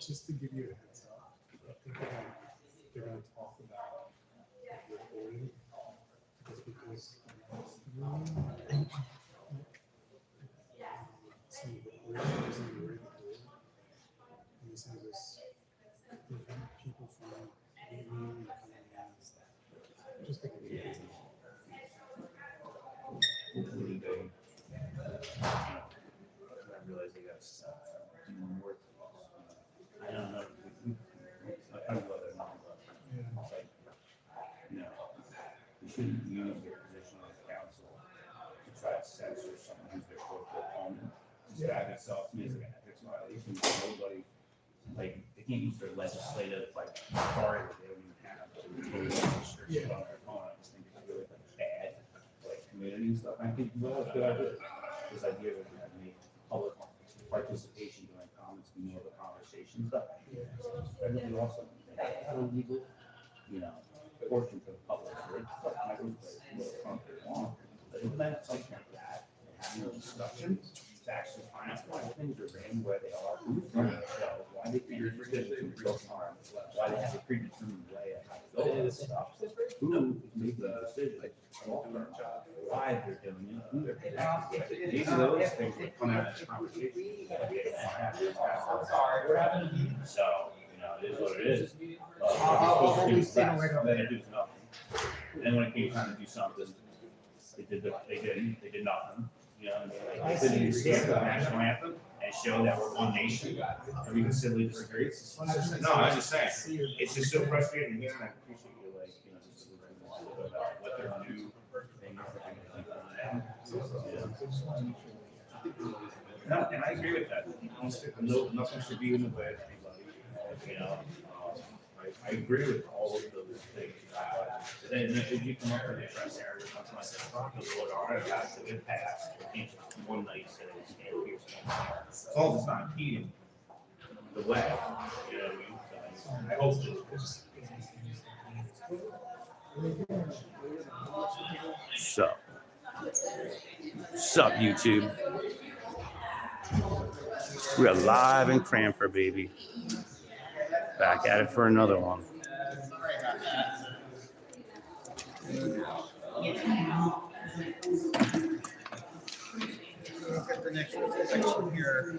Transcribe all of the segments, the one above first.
just to give you a heads up, I think they're going to talk about recording because some recording is in the way and this has different people from leaving and coming in. Just to give you a heads up. Hopefully they I realize they got do more. I don't know. I don't know whether or not, but it's like, you shouldn't use your position as counsel to try to censor someone who's their political opponent. Just that itself to me is like an ethics violation. Nobody, like, they can't use their legislative authority that they don't even have to restrict on their opponent. I just think it's really bad, community and stuff. I think it's a good idea. This idea of make public participation during comments be more of a conversation stuff. That'd be awesome. I don't legal, portion for the public. My group but implement something like that and having a discussion to actually find out why things are written where they are, who's running the show, why they think it's in real time, why they have a predetermined way of how to go about stuff, who is making the decision, why they're doing it, who they're paying. These are those things that come out of this conversation. I'm sorry, we're having a meeting. So, it is what it is. Then it does nothing. And then when it came time to do something, they did nothing. They didn't even stand for the national anthem and show that we're one nation and we can civilly disagree. No, I'm just saying, it's just so frustrating here, and I appreciate you, just about what their new thing is. No, and I agree with that. Nothing should be in the way of anybody. I agree with all of those things. Then if you come up with a press area, something like that, the Lord already has to get passed. One night said it's here. As long as it's not impeding the way, I hope it's. Sup, YouTube? We are live in Cranford, baby. Back at it for another one. Look at the next section here.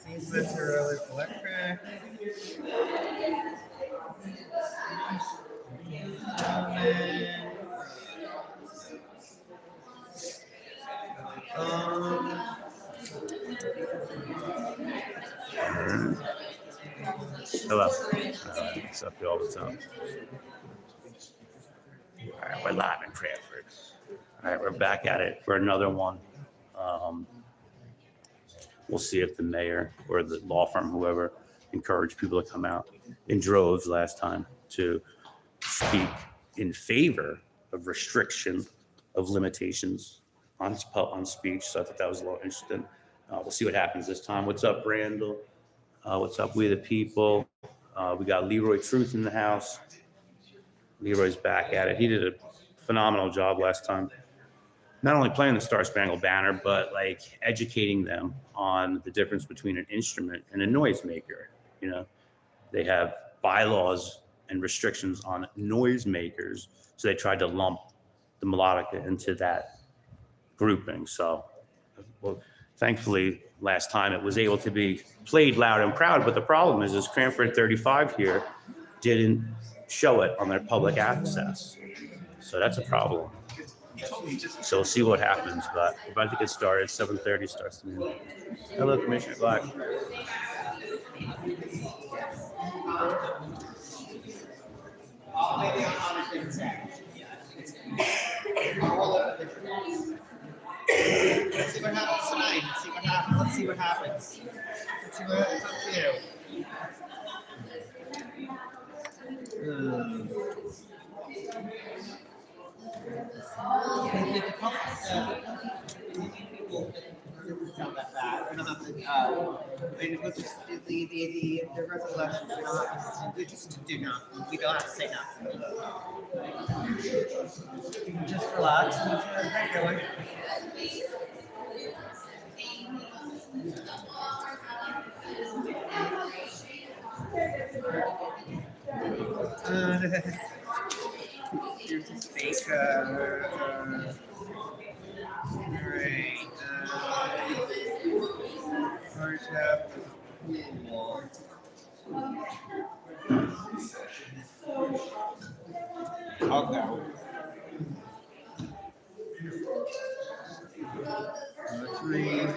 Things that are electric. Hello. What's up, y'all? What's up? All right, we're live in Cranford. All right, we're back at it for another one. We'll see if the mayor or the law firm, whoever, encouraged people to come out in droves last time to speak in favor of restriction of limitations on speech. So I thought that was a little interesting. We'll see what happens this time. What's up, Randall? What's up, We the People? We got Leroy Truth in the house. Leroy's back at it. He did a phenomenal job last time. Not only playing the Star Spangled Banner, but educating them on the difference between an instrument and a noisemaker. They have bylaws and restrictions on noisemakers, so they tried to lump the melodica into that grouping. So, thankfully, last time it was able to be played loud and proud, but the problem is Cranford 35 here didn't show it on their public access. So that's a problem. So we'll see what happens, but we're about to get started. 7:30 starts the meeting. Hello, Commissioner Black. Let's see what happens tonight. Let's see what happens. Let's see what it's up to you. Doesn't sound that bad. We're not the resolution. We just do not. We don't have to say nothing. You can just relax. Here's a fake. Alright. First half was cool. I'll go. Number 3.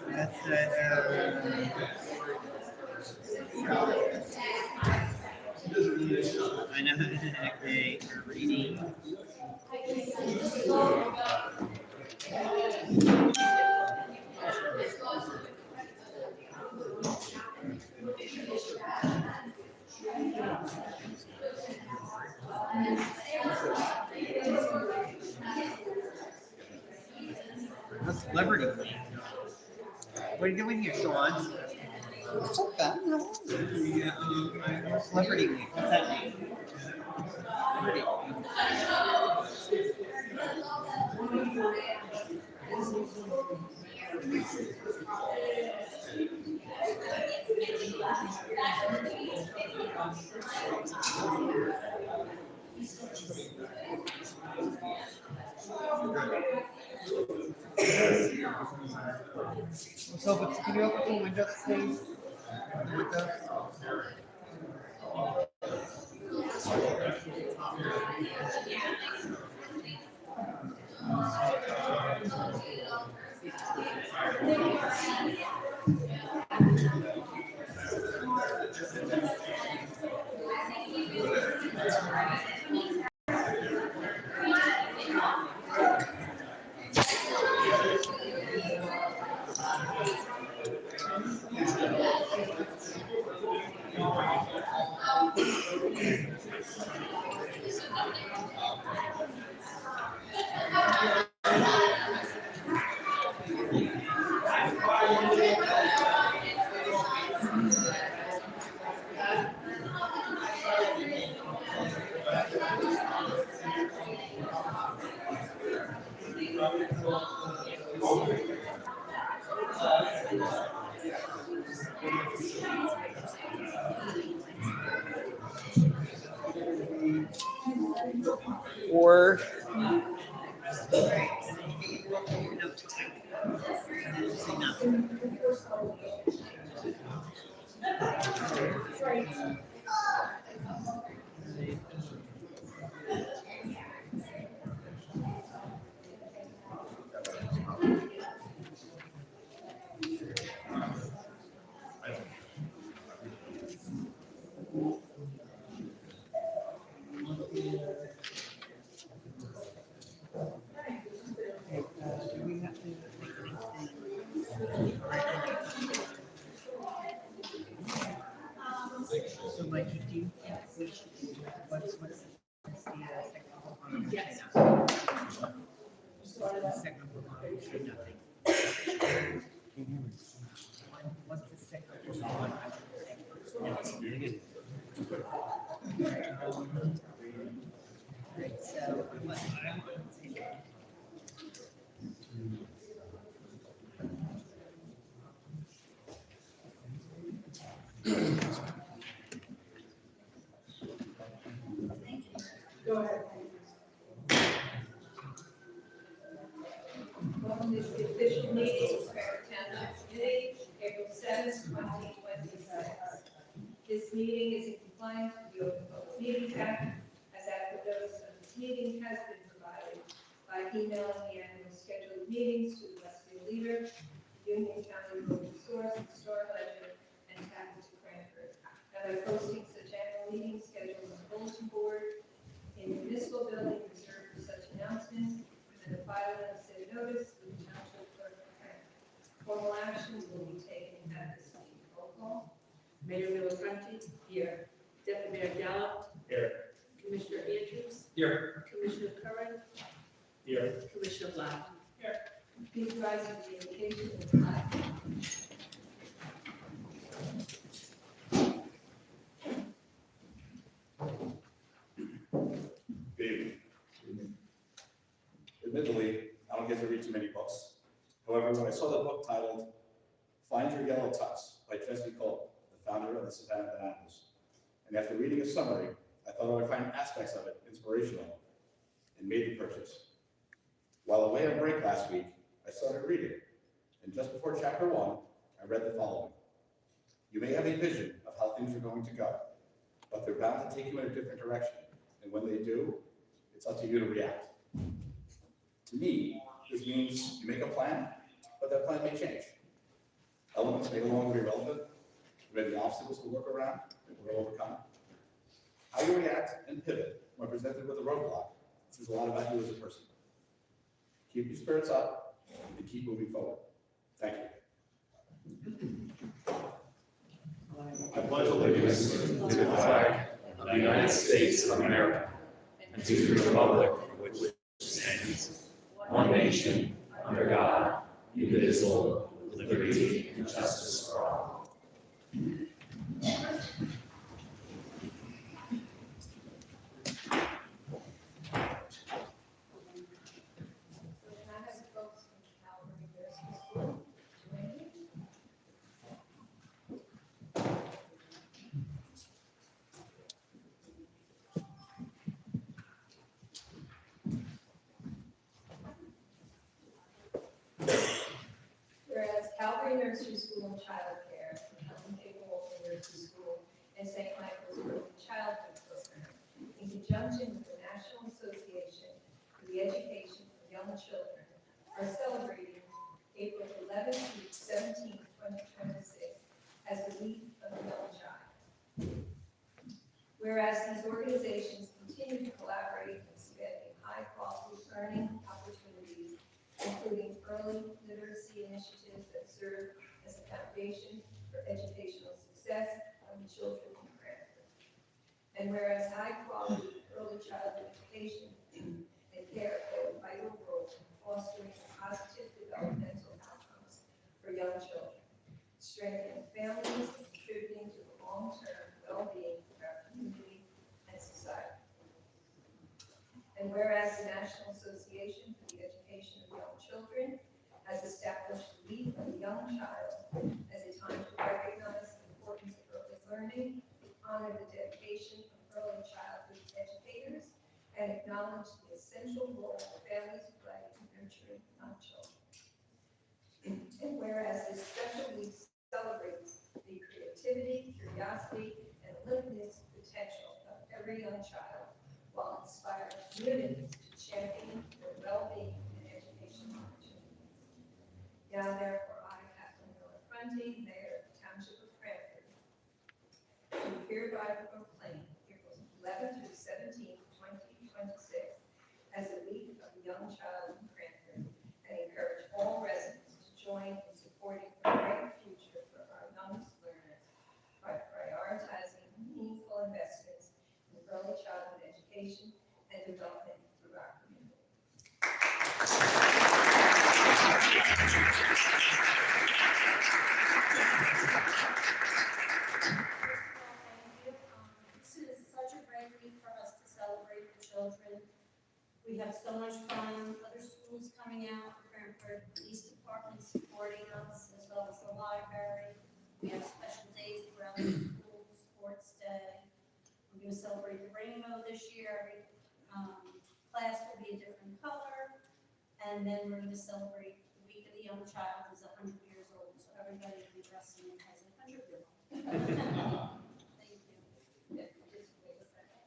That's I know. Okay, you're reading. A celebrity week. What are you doing here, Sean? What's up, Ben? How are you? Yeah, celebrity week. What's that mean? Celebrity week. So, but can you open the windows, please? Windows. Or so, Mike, do you think we should what's the second component? Yes. The second component should nothing. What's the second component? Right, so what I would say. Go ahead. Welcome to the official meeting of Cranford Township Committee, April 7th, 2026. This meeting is in compliance with the Open Public Meetings Act, as adequate notice of this meeting has been provided by emailing the annual scheduled meetings to the Westfield Leader, Union County Local Source, and Star Ledger, and Tackle to Cranford, and by posting such annual meeting schedules on the bulletin board in the municipal building reserved for such announcements, and the filing of said notice with the township clerk. Formal action will be taken at this meeting. Roll call. Mayor Prunty. Here. Deputy Mayor Gallo. Here. Commissioner Andrews. Here. Commissioner Curran. Here. Commissioner Black. Please rise for the invocation of the flag. David. Admittedly, I don't get to read too many books. However, However, when I saw the book titled Find Your Yellow Tux by Jesse Cole, the founder of the Savannah Bananas, and after reading a summary, I thought I would find aspects of it inspirational and made the purchase. While away on break last week, I started reading, and just before chapter 1, I read the following. You may have a vision of how things are going to go, but they're bound to take you in a different direction, and when they do, it's up to you to react. To me, this means you make a plan, but that plan may change. Elements may no longer be relevant, there may be obstacles to work around or overcome. How you react and pivot when presented with a roadblock says a lot about you as a person. Keep your spirits up and keep moving forward. Thank you. I pledge allegiance to the flag of the United States of America and to the republic for which it stands, one nation, under God, indivisible, with liberty and justice for all. Whereas Calvary Nursery School and Child Care, Helen K. Walton Nursery School, and St. Michael's Early Childhood Program, in conjunction with the National Association for the Education of Young Children, are celebrating April 11th through 17th, 2026, as the Week of the Young Child. Whereas these organizations continue to collaborate in expanding high-quality learning opportunities, including early literacy initiatives that serve as a foundation for educational success of the children in Cranford. And whereas high-quality early childhood education and care play a vital role in fostering positive developmental outcomes for young children, strengthening families and contributing to the long-term well-being of our community and society. And whereas the National Association for the Education of Young Children has established the Week of the Young Child as a time to recognize the importance of early learning, honor the dedication of early childhood educators, and acknowledge the essential role families play in nurturing young children. And whereas this special week celebrates the creativity, curiosity, and limitless potential of every young child, while inspiring communities to champion their well-being and educational opportunities. Now therefore, I, Kathleen Miller Prunty, Mayor of the Township of Cranford, do hereby proclaim April 11th through 17th, 2026, as the Week of the Young Child in Cranford, and encourage all residents to join in supporting a bright future for our youngest learners by prioritizing meaningful investments in early childhood education and development through our community. This is such a great week for us to celebrate the children. We have so much fun, other schools coming out, Cranford Police Department supporting us, as well as the library. We have special days throughout the school, Sports Day. We're going to celebrate the rainbow this year. Every class will be a different color. And then we're going to celebrate the Week of the Young Child is 100 years old. So everybody will be dressing as a 100-year-old. Thank you. Yeah, just wait a second.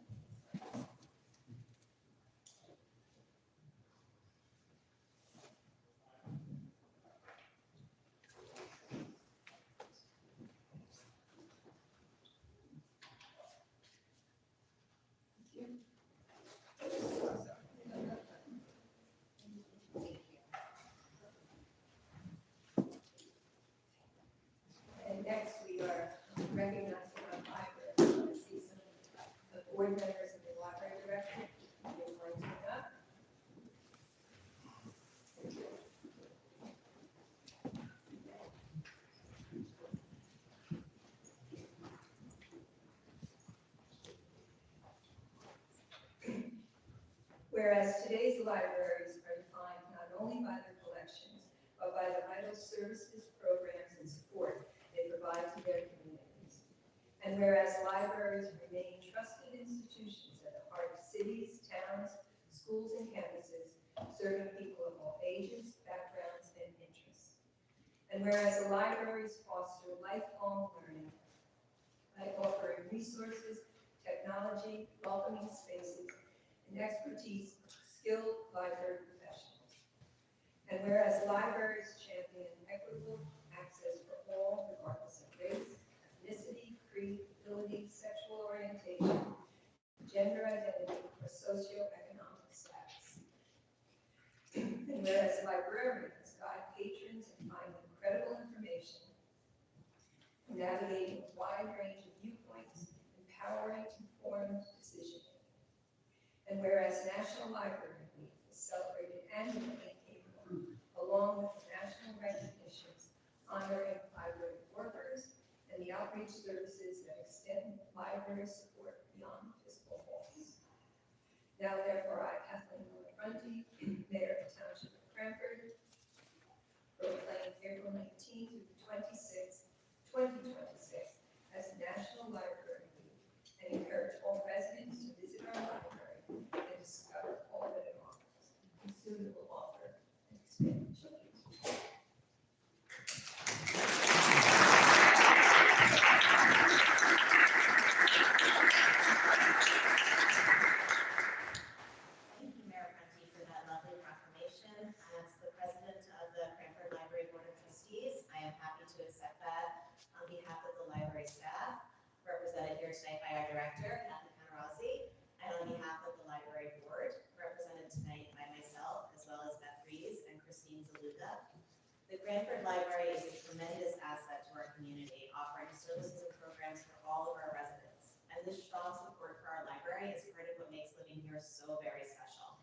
And next, we are recognizing our library. See some of the board members and the library director. They're going to come up. Whereas today's libraries are defined not only by their collections, but by the vital And whereas libraries remain trusted institutions at the heart of cities, towns, schools, and campuses, serving people of all ages, backgrounds, and interests. And whereas the libraries foster lifelong learning by offering resources, technology, welcoming spaces, and expertise of skilled library professionals. And whereas libraries champion equitable access for all regardless of race, ethnicity, creed, ability, sexual orientation, gender identity, or socioeconomic status. And whereas librarians guide patrons in finding credible information, navigating a wide range of viewpoints, empowering informed decision-making. And whereas National Library Week is celebrated annually in April, along with the national recognitions honoring library workers and the outreach services that extend library support beyond physical halls. Now therefore, I, Kathleen Prunty, Mayor of the Township of Cranford, proclaim April 19th through 26th, 2026 as National Library Week and encourage all residents to visit our library and discover all that it offers, and soon it will offer an expanded children's book. Thank you, Mayor Prunty, for that lovely proclamation. As the president of the Cranford Library Board of Trustees, I am happy to accept that on behalf of the library staff, represented here tonight by our director, Kathy Panarozzi, and on behalf of the library board, represented tonight by myself, as well as Beth Rees and Christine Zaluga. The Cranford Library is a tremendous asset to our community, offering services and programs for all of our residents. And this strong support for our library is part of what makes living here so very special.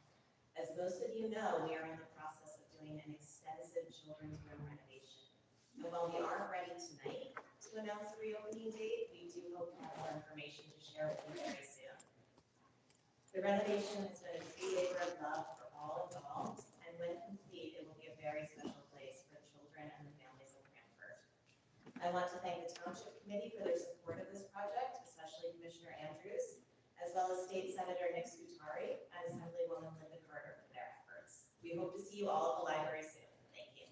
As most of you know, we are in the process of doing an extensive children's room renovation. And while we aren't ready tonight to announce a reopening date, we do hope to have more information to share with you very soon. The renovation has been a true labor of love for all involved, and when complete, it will be a very special place for the children and the families of Cranford. I want to thank the Township Committee for their support of this project, especially Commissioner Andrews, as well as State Senator Nick Scutari and Assemblywoman Linda Carter for their efforts. We hope to see you all at the library soon. Thank you.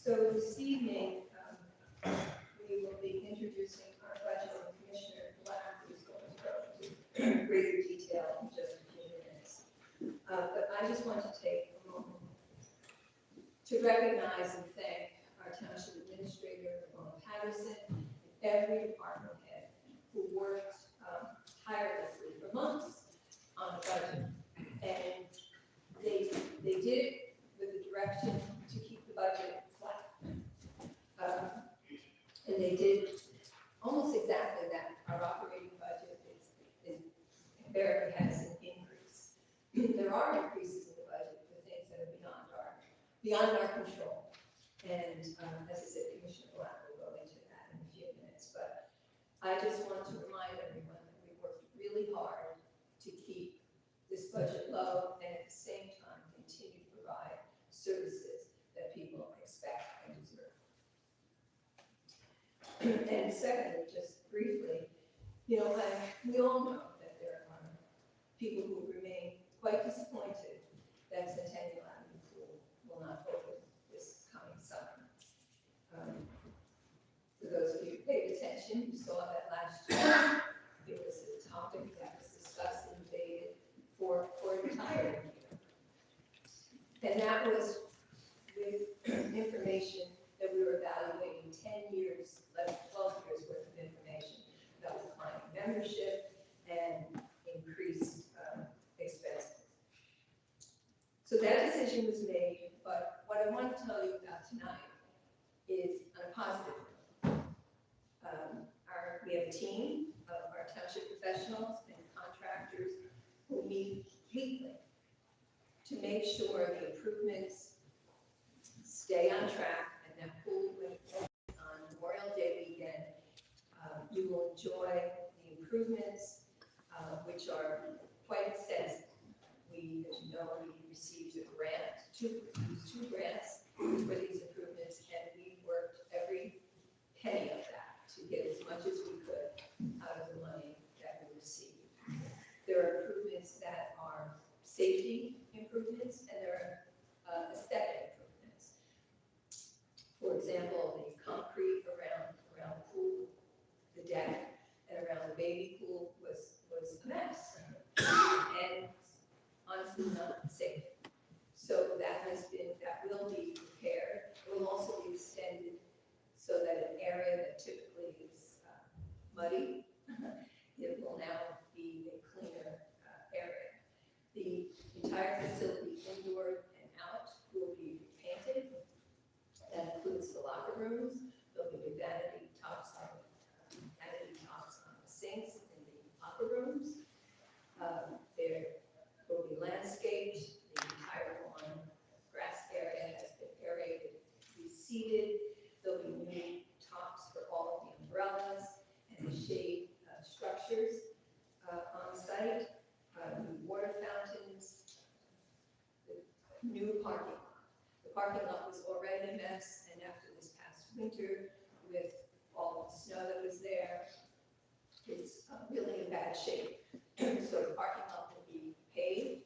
So this evening, we will be introducing our budget, and Commissioner Black is going to go into greater detail in just a few minutes. But I just want to take a moment to recognize and thank our Township Administrator, Ramona Patterson, and every department head who worked tirelessly for months on the budget. And they did it with the direction to keep the budget flat. And they did almost exactly that. Our operating budget is barely has an increase. There are increases in the budget for things that are beyond our control. And as I said, Commissioner Black will go into that in a few minutes. But I just want to remind everyone that we worked really hard to keep this budget low and at the same time continue to provide services that people expect and deserve. And secondly, just briefly, we all know that there are people who remain quite disappointed that Centennial Avenue Pool will not open this coming summer. For those of you who paid attention, you saw that last year it was a topic that was discussed and debated for an entire year. And that was with information that we were evaluating 10 years, 12 years worth of information about declining membership and increased expenses. So that decision was made, but what I want to tell you about tonight is on a positive note. We have a team of our township professionals make sure the improvements stay on track, and that pool will on Memorial Day weekend, you will enjoy the improvements, which are quite extensive. We, as you know, we received a grant, two grants for these improvements, and we worked every penny of that to get as much as we could out of the money that we received. There are improvements that are safety improvements, and there are aesthetic improvements. For example, the concrete around the pool, the deck, and around the baby pool was a mess, and honestly not safe. So that will be repaired. It will also be extended so that an area that typically is muddy, it will now be a cleaner area. The entire facility, indoor and out, will be repainted. That includes the locker rooms. There'll be vanity tops on the sinks in the locker rooms. There will be landscaped. The entire lawn grass area has been aerated, reseeded. There'll be new tops for all of the umbrellas and the shade structures on site. New water fountains, the new parking lot. The parking lot was already a mess, and after this past winter, with all of the snow that was there, it's really in bad shape. So the parking lot will be paved,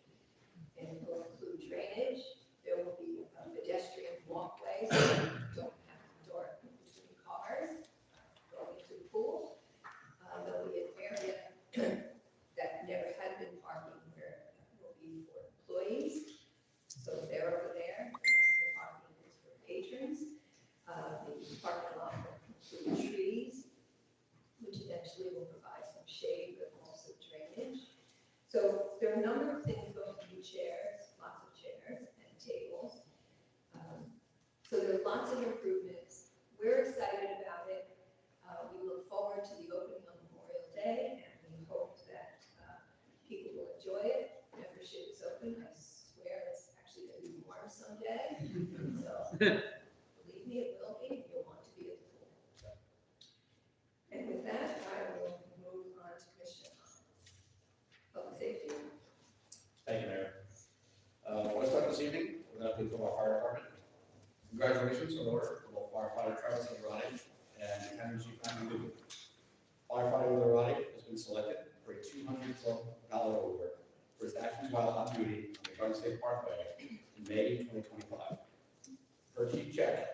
and it will include drainage. There will be pedestrian walkways, so you don't have to door between cars going into the pool. There'll be an area that never had been parking where it will be for employees. So they're over there. The rest of the parking is for patrons. The parking lot will include trees, which eventually will provide some shade, but also drainage. So there are a number of things going to be chairs, lots of chairs and tables. So there are lots of improvements. We're excited about it. We look forward to the opening on Memorial Day, and we hope that people will enjoy it. Membership is open. I swear it's actually going to be warm someday. So believe me, it will be. You'll want to be at the pool. And with that, I will move on to Commissioner Public Safety. Thank you, Mayor. Let's start this evening with an update from our fire department. Congratulations on the order for both firefighter Travis Erotic and Lieutenant Chief Andy Lugan. Firefighter Erotic has been selected for a $212 award for his actions while on duty on the Garden State Parkway in May 2025. Per Chief Check,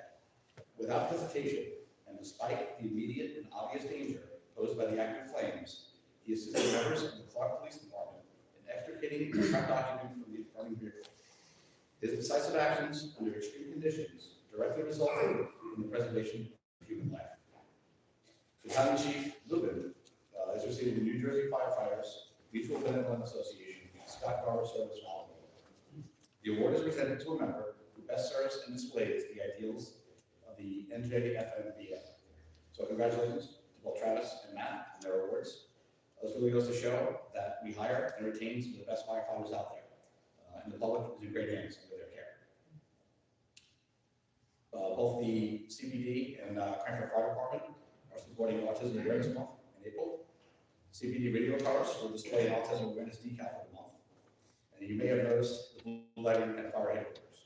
without hesitation and despite the immediate and obvious danger posed by the active flames, he assisted members of the Clark Police Department in extricating a trapped occupant from the burning vehicle. His decisive actions under extreme conditions directly resulted in the preservation of human life. Lieutenant Chief Lubin is receiving the New Jersey Firefighters Mutual Benevolent Association Scott Garber Service Medal. The award is presented to a member who best serves and displays the ideals of the NJFMBA. So congratulations to both Travis and Matt on their awards. This really goes to show that we hire and retain some of the best firefighters out there, and the public is in great hands under their care. Both the CPD and Cranford Fire Department are supporting Autism Awareness Month in April. CPD radio cars will display an autism awareness decal for the month. And you may have noticed the blue lighting at fire headquarters.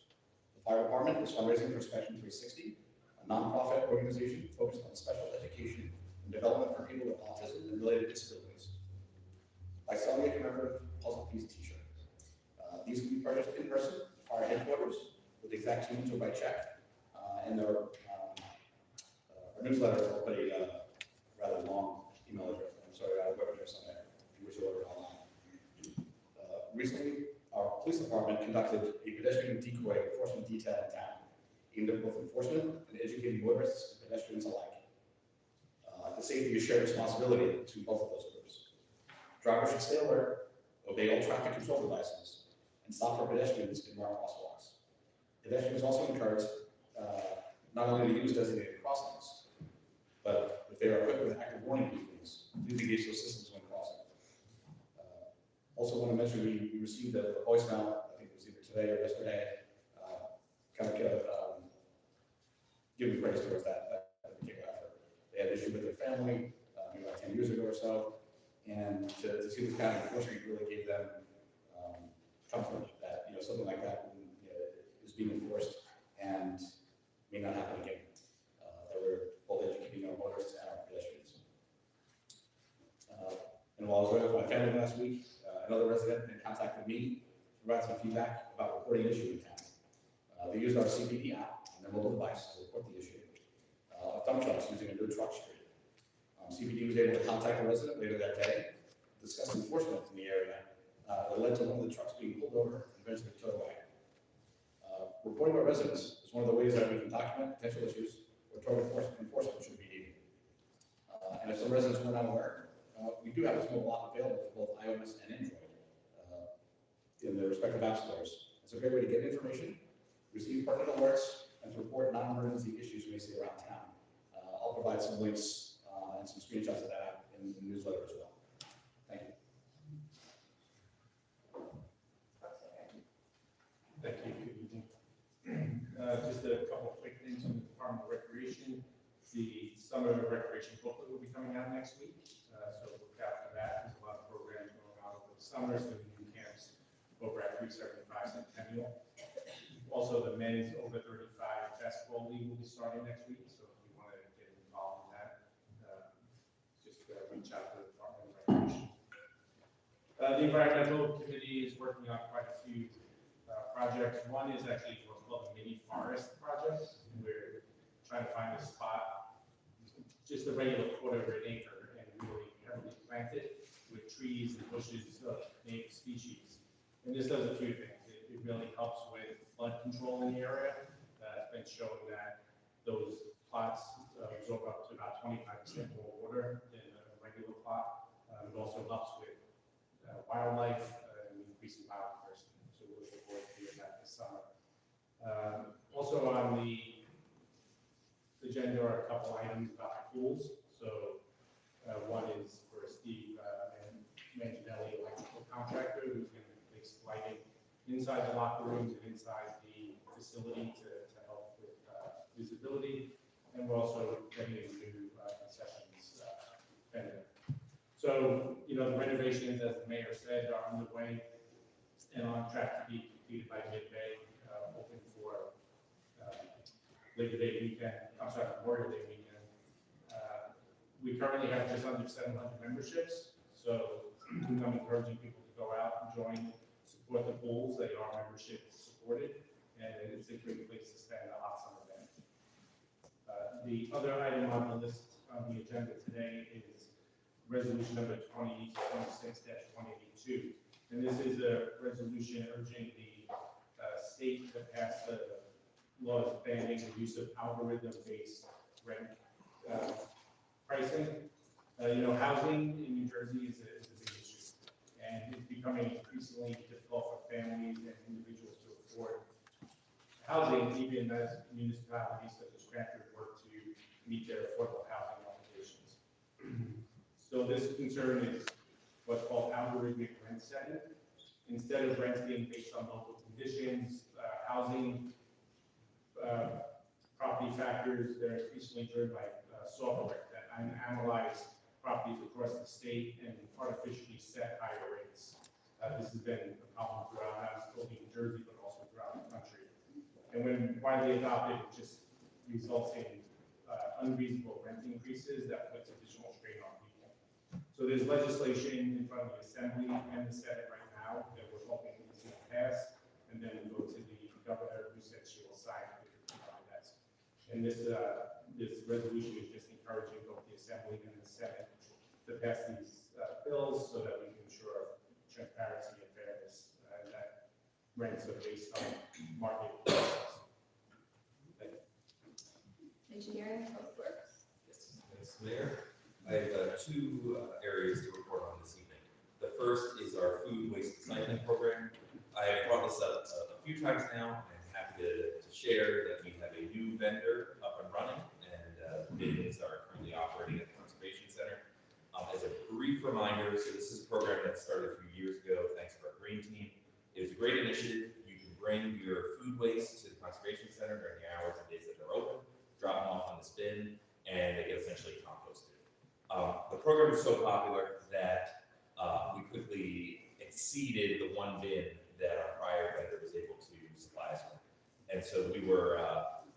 The fire department is fundraising for Spectrum 360, a nonprofit organization focused on special education and development for people with autism and related disabilities. By selling a commemorative Puzzle Piece t-shirt. These can be purchased in person at fire headquarters with exact tunes or by check. And our newsletter will put a rather long email address, web address on there if you wish to order it online. Recently, our police department conducted a pedestrian decoy enforcement detail in town, aimed at both enforcement and educating motorists and pedestrians alike. The safety is shared responsibility between both of those groups. Drivers should stay alert, obey all traffic control devices, and stop for pedestrians in marked crosswalks. Pedestrians also encouraged not only to use designated crossings, but if they are equipped with active warning beacons, please engage those systems when crossing. Also want to mention we received a voicemail, I think it was either today or yesterday, kind of give me praise towards that particular effort. They had an issue with their family, maybe about 10 years ago or so, and to see this kind of enforcement really gave them comfort that, something like that is being enforced and may not happen again. That we're both educating our motorists and our pedestrians. And while I was with my family last week, another resident had contacted me to provide some feedback about reporting an issue in town. They used our CPD app on their mobile device to report the issue. Dump trucks using a new truck street. CPD was able to contact the resident later that day, discuss enforcement in the area that led to one of the trucks being pulled over and eventually towed away. Reporting by residents is one of the ways that we can document potential issues where total enforcement should be needed. And if some residents were not aware, we do have this mobile app available for both iOS and Android in the respective app stores. It's a great way to get information, receive pertinent alerts, and to report non-emergency issues you may see around town. I'll provide some links and some screenshots of that app in the newsletter as well. Thank you. Thank you. Good evening. Just a couple of quick things from the Department of Recreation. The summer recreation booklet will be coming out next week. So look out for that. There's a lot of programs going on over the summer, so new camps over at 375 Centennial. Also, the men's over 35 basketball league will be starting next week. So if you want to get involved in that, just reach out to the Department of Recreation. The environmental committee is working on quite a few projects. One is actually what's called a mini forest project. We're trying to find a spot, just a regular quarter of an acre, and really heavily planted with trees and bushes of native species. And this does a few things. It really helps with flood control in the area. It's been shown that those plots absorb up to about 25% more water than a regular plot. It also helps with wildlife and increasing biodiversity. So we're looking forward to doing that this summer. Also on the agenda are a couple items about pools. So one is for Steve Manginelli, electrical contractor, who's going to replace lighting inside the locker rooms and inside the facility to help with visibility. And we're also getting a new concessions vendor. So, the renovations, as the mayor said, are underway and on track to be completed by mid-May, hoping for Labor Day weekend, Memorial Day weekend. We currently have just under 700 memberships, so I'm encouraging people to go out and join, support the pools. They are membership supported, and it's a great place to spend a hot summer day. The other item on the list on the agenda today is resolution number 2026-182. And this is a resolution urging the state to pass the laws banning the use of algorithm-based rent pricing. Housing in New Jersey is a big issue, and it's becoming increasingly difficult for families and individuals to afford housing, even as municipalities such as Cranford work to meet their affordable housing obligations. So this concern is what's called algorithmic rent setting. Instead of rents being based on local conditions, housing property factors, they're increasingly driven by software that analyze properties across the state and artificially set higher rates. This has been a problem throughout not only New Jersey, but also throughout the country. And when widely adopted, it just results in unreasonable rent increases that puts additional strain on people. So there's legislation in front of the Assembly and the Senate right now that we're hoping is going to pass, and then we'll go to the governor, who said she will sign it on the desk. And this resolution is just encouraging both the Assembly and the Senate to pass these bills so that we can ensure transparency and fairness, and that rents are based on market prices. Engineering, Public Works. Yes, thanks, Mayor. I have two areas to report on this evening. The first is our food waste recycling program. I have brought this up a few times now, and I'm happy to share that we have a new vendor up and running, and bids are currently operating at the Conservation Center. As a brief reminder, so this is a program that started a few years ago, thanks to our green team. It was a great initiative. You can bring your food waste to the conservation center during the hours and days that they're open, drop them off on this bin, and they get essentially composted. The program was so popular that we quickly exceeded the one bin that our prior vendor was able to supply us with. And so we were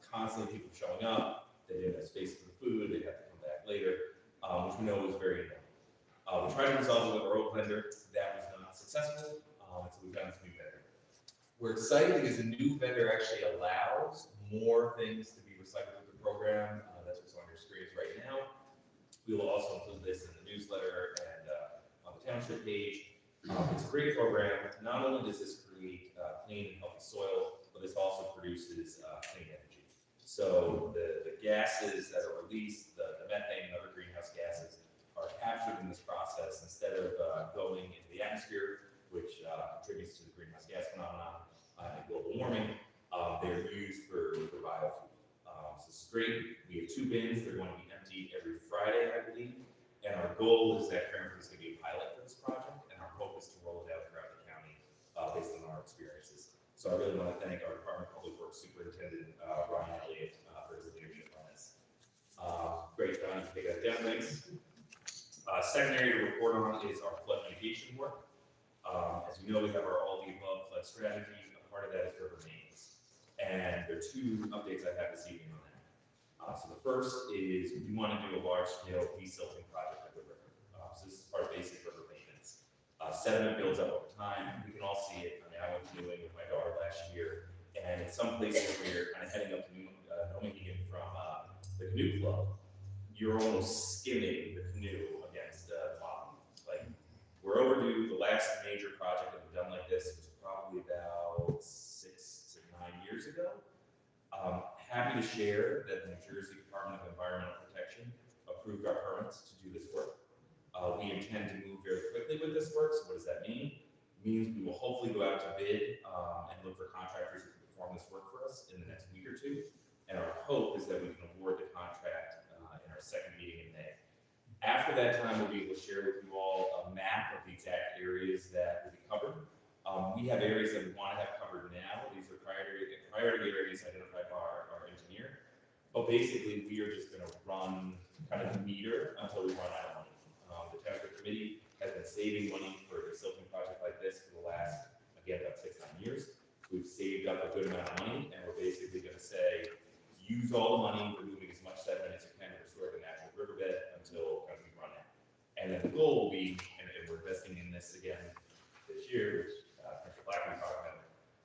constantly people showing up, they didn't have space for the food, they'd have to come back later, which we know was very annoying. We tried to resolve it with our old vendor, that was not successful, and so we found this new vendor. We're excited because the new vendor actually allows more things to be recycled through the program. That's what's on your screens right now. We will also include this in the newsletter and on the township page. It's a great program. Not only does this create clean and healthy soil, but this also produces clean energy. So the gases that are released, the methane and other greenhouse gases, are captured in this process instead of going into the atmosphere, which contributes to the greenhouse gas phenomenon and global warming. They're used for biofuel. So this is great. We have 2 bins. They're going to be emptied every Friday, I believe. And our goal is that Cranford is going to be a pilot for this project, and our hope is to roll it out throughout the county based on our experiences. So I really want to thank our Department of Public Works Superintendent, Ryan Elliott, for his leadership on this. Great, Don, you can take that down, thanks. Second area to report on is our flood mitigation work. As you know, we have our all-of-the-above flood strategy. A part of that is river maintenance. And there are 2 updates I have this evening on that. So the first is we want to do a large-scale desilting project of the river. So this is part of basic river maintenance. Sediment builds up over time. We can all see it. I mean, I went canoeing with my daughter last year, and in some places where you're kind of heading up to Nottingham from the canoe club, you're almost skimming the canoe against the bottom. Like, we're overdue. The last major project that we've done like this was probably about 6 to 9 years ago. Happy to share that the New Jersey Department of Environmental Protection approved our permits to do this work. We intend to move very quickly with this work. So what does that mean? It means we will hopefully go out to bid and look for contractors who can perform this work for us in the next week or 2. And our hope is that we can award the contract in our second meeting in May. After that time, we'll be able to share with you all a map of the exact areas that will be covered. We have areas that we want to have covered now. These are priority areas identified by our engineer. But basically, we are just going to run kind of the meter until we run out of money. The township committee has been saving money for a silting project like this for the last, again, about 6 to 9 years. So we've saved up a good amount of money, and we're basically going to say, use all the money, removing as much sediment as you can to restore the natural riverbed until we run out. And then the goal will be, and we're investing in this again this year, which Mr. Blackman talked about,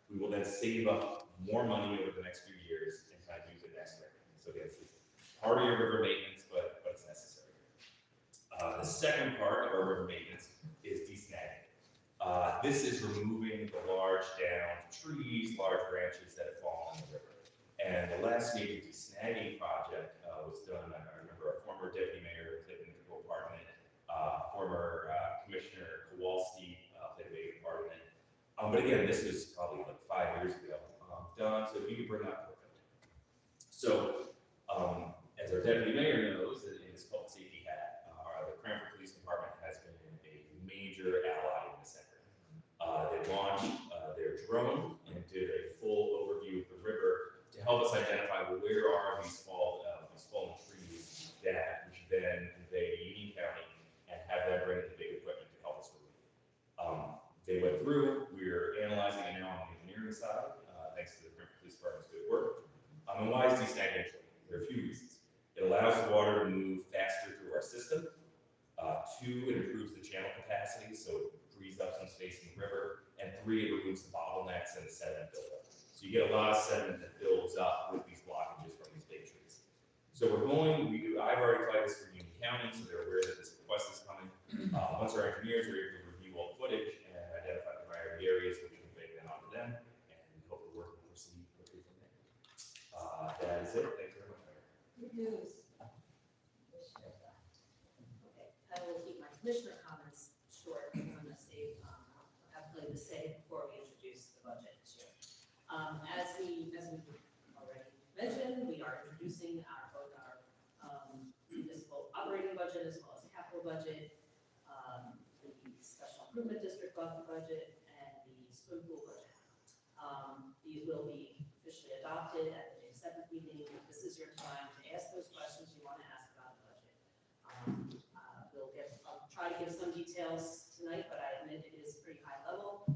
we will then save up more money over the next few years and kind of use it next year. So again, it's part of your river maintenance, but it's necessary. The second part of our river maintenance is desnagging. This is removing the large downed trees, large branches that have fallen in the river. And the last major desnagging project was done, I remember our former deputy mayor played a big part in it, former Commissioner Kowalski played a big part in it. But again, this was probably like 5 years ago. Don, so if you could bring that perfect. So, as our deputy mayor knows, in his public safety hat, the Cranford Police Department has been a major ally in this effort. They launched their drone and did a full overview of the river to help us identify, well, where are these fallen trees that we should then convey to Union County and have them bring in the big equipment to help us remove. They went through, we're analyzing it now on the engineering side, thanks to the Cranford Police Department's good work. And why is desnagging important? There are a few reasons. It allows the water to move faster through our system. 2, it improves the channel capacity, so it frees up some space in the river. And 3, it removes the bottlenecks and the sediment buildup. So you get a lot of sediment that builds up with these blockages from these big trees. So I've already flagged this for Union County, so they're aware that this request is coming. Once our engineers are able to review all the footage and identify the priority areas, we can convey that onto them, and we hope the work will proceed quickly from there. That is it. Thank you very much, Mayor. Good news. Okay, I will keep my commissioner comments short. I'm going to save, have plenty to say before we introduce the budget this year. As we already mentioned, we are introducing both our municipal operating budget as well as capital budget, the special improvement district budget, and the swimming pool budget. These will be officially adopted at the May 7th meeting. This is your time to ask those questions you want to ask about the budget. I'll try to give some details tonight, but I admit it is pretty high level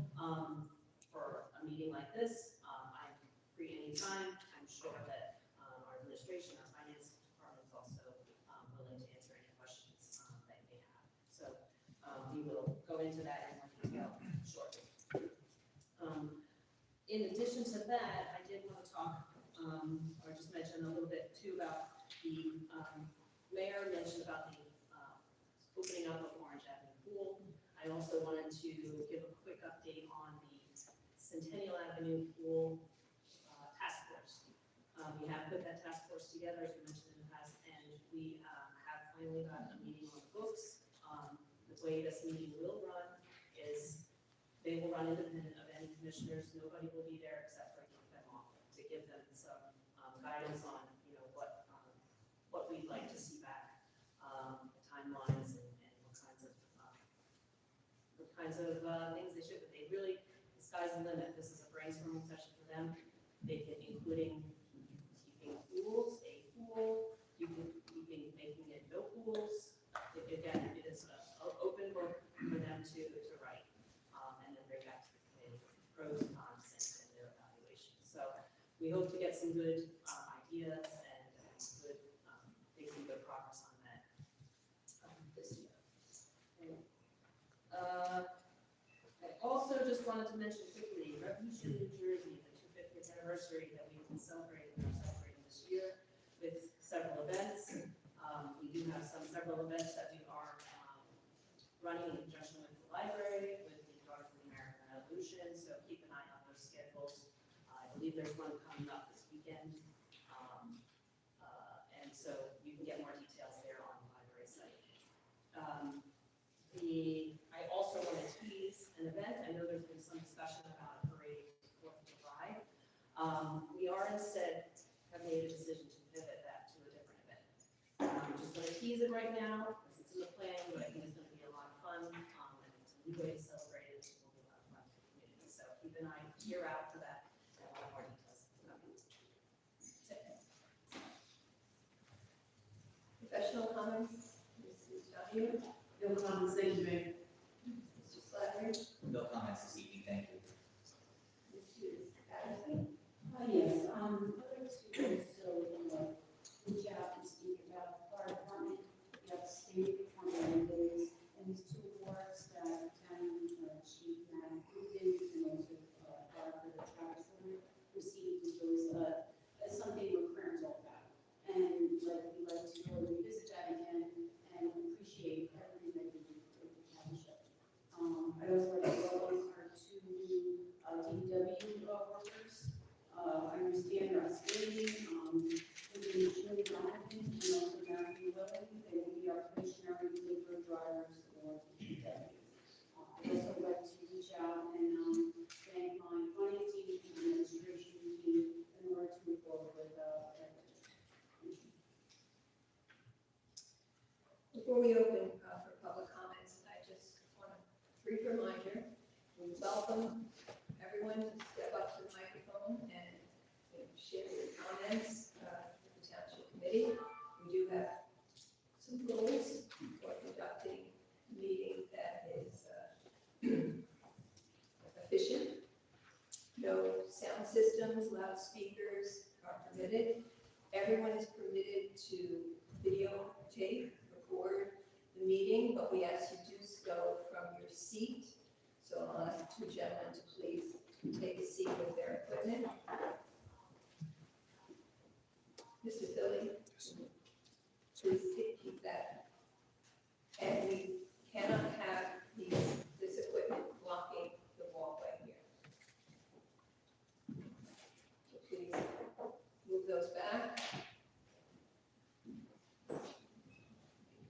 for a meeting like this. I'm free anytime. I'm sure that our administration, our finance department is also willing to answer any questions that you may have. So we will go into that in more detail shortly. In addition to that, I did want to talk, or just mention a little bit too about the mayor mentioned about the opening up of Orange Avenue Pool. I also wanted to give a quick update on the Centennial Avenue Pool task force. We have put that task force together, as we mentioned in the past, and we have finally got a meeting on the books. The way this meeting will run is they will run independent of any commissioners. Nobody will be there except for keep them off to give them some guidance on, what we'd like to see back, the timelines and what kinds of things they should. But they really, the sky's the limit. This is a brainstorming session for them. They can, including keeping pools, a pool, keeping making it no pools. Again, it is an open book for them to write. And then bring back to the committee pros, cons, and their evaluation. So we hope to get some good ideas and good, make some good progress on that this year. I also just wanted to mention quickly, Revolution New Jersey, the 250th anniversary that we've been celebrating this year with several events. We do have several events that we are running in conjunction with the library, with the Daughters of the American Revolution, so keep an eye on those schedules. I believe there's one coming up this weekend. And so you can get more details there on the library site. I also want to tease an event. I know there's been some discussion about a parade for 4th of July. We are instead have made a decision to pivot that to a different event. I'm just going to tease it right now, because it's in the plan, but I think it's going to be a lot of fun. And it's a new way to celebrate it. It will be a lot of fun for the community. So keep an eye, ear out for that. And a lot more details. Professional comments, Mrs. W. No conversation, Mayor. Mr. Slattery, No comments this evening, thank you. Mrs. Patterson. Yes, I'd like to also reach out and speak about the fire department, about state department days, and these two awards that town chief Matt Rubin and also fire for the Travis Center received. It was something we're current all about. And we'd like to go and revisit that again and appreciate everything that you do for the township. I'd also like to welcome our two new DPW workers. I understand they're outstanding, June Donovan and also Matthew Lilly. They will be our stationary labor drivers for DPW. I'd also like to reach out and thank my finance team and administration team in order to move forward with Before we open for public comments, I just want a brief reminder, we welcome everyone to step up to the microphone and share your comments with the township committee. We do have some rules for conducting a meeting that is efficient. No sound systems, loudspeakers are permitted. Everyone is permitted to videotape, record the meeting, but we ask you to go from your seat. So I'll ask the two gentlemen to please take a seat with their equipment. Mr. Philly, please keep that. And we cannot have this equipment blocking the walkway here. So please move those back.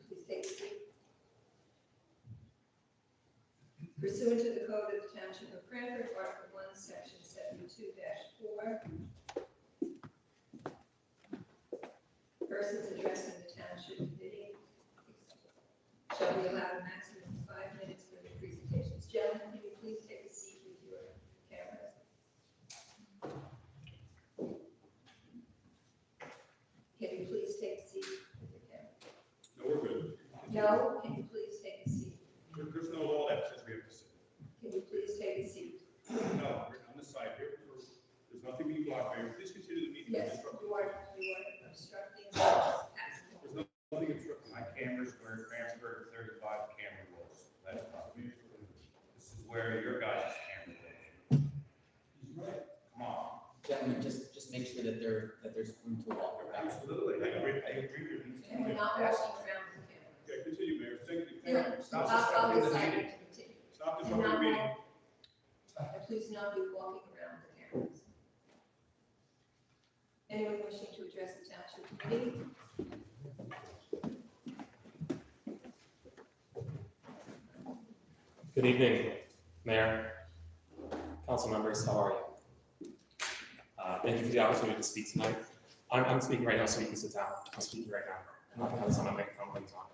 Please take a seat. Pursuant to the Code of the Township of Cranford, Article 1, Section 72-4, persons addressing the township committee shall be allowed a maximum of 5 minutes for their presentations. Gentlemen, can you please take a seat with your cameras? No, can you please take a seat? There's no law that says we have to sit. Can you please take a seat? No, we're on the side here. There's nothing being blocked, Mayor. Please continue the meeting. Yes, There's you are obstructing. nothing obstructing my cameras where Cranford 35 camera was. That's not me. This is where your guys' camera was. He's right. Come on. Gentlemen, just make sure that there's room to walk around. Absolutely. I agree with you. And we're not walking around the camera. Okay, continue, Mayor. Thank you. No, Stop I'll disrupting the decide meeting. to continue. Stop And disrupting the not meeting. walk- and please not be walking around the cameras. Anyone wishing to address the township committee? Good evening, Mayor, council members, how are you? Thank you for the opportunity to speak tonight. I'm speaking right now, so you can sit down. I'm speaking right now. I'm not gonna have this on my microphone while you talk.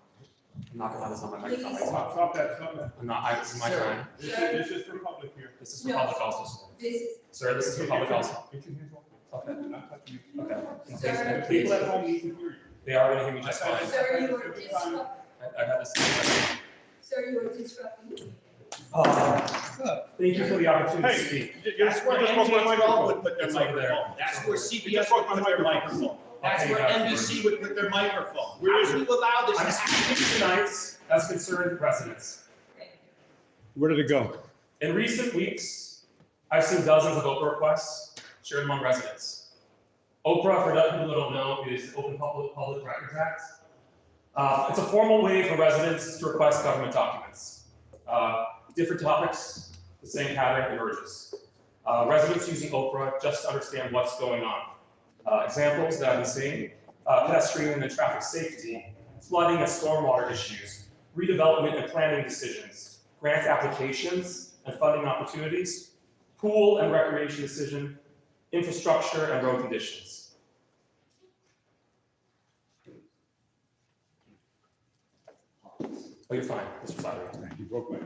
I'm not gonna have this on my microphone while you talk. Stop that. I'm not, this is my Sir. time. This is for public here. This is for public also, sir. This is, Sir, this is for public also. Get your hands off. Okay, Do not touch me. okay. And Sir. please, People at home need to hear you. they are gonna hear me just fine. sir, you are disrupting, I've had this. sir, you are disrupting the meeting. Thank you for the opportunity to speak. That's where NBC would put their It's over there. microphone. That's where You CBS just would walked put my their microphone. microphone. That's Okay, where guys. NBC would put their microphone. Where is How do you allow this to I'm happen? speaking tonight as concerned residents. Thank you. Where did it go? In recent weeks, I've seen dozens of Oprah requests shared among residents. Oprah, for those people who don't know, is the Open Public Records Act. It's a formal way for residents to request government documents. Different topics, the same pattern emerges. Residents using Oprah just to understand what's going on. Examples that I've been seeing, pedestrian and traffic safety, flooding and stormwater issues, redevelopment and planning decisions, grant applications and funding opportunities, pool and recreation decision, infrastructure and road conditions. Oh, you're fine, Mr. Slattery. You broke my.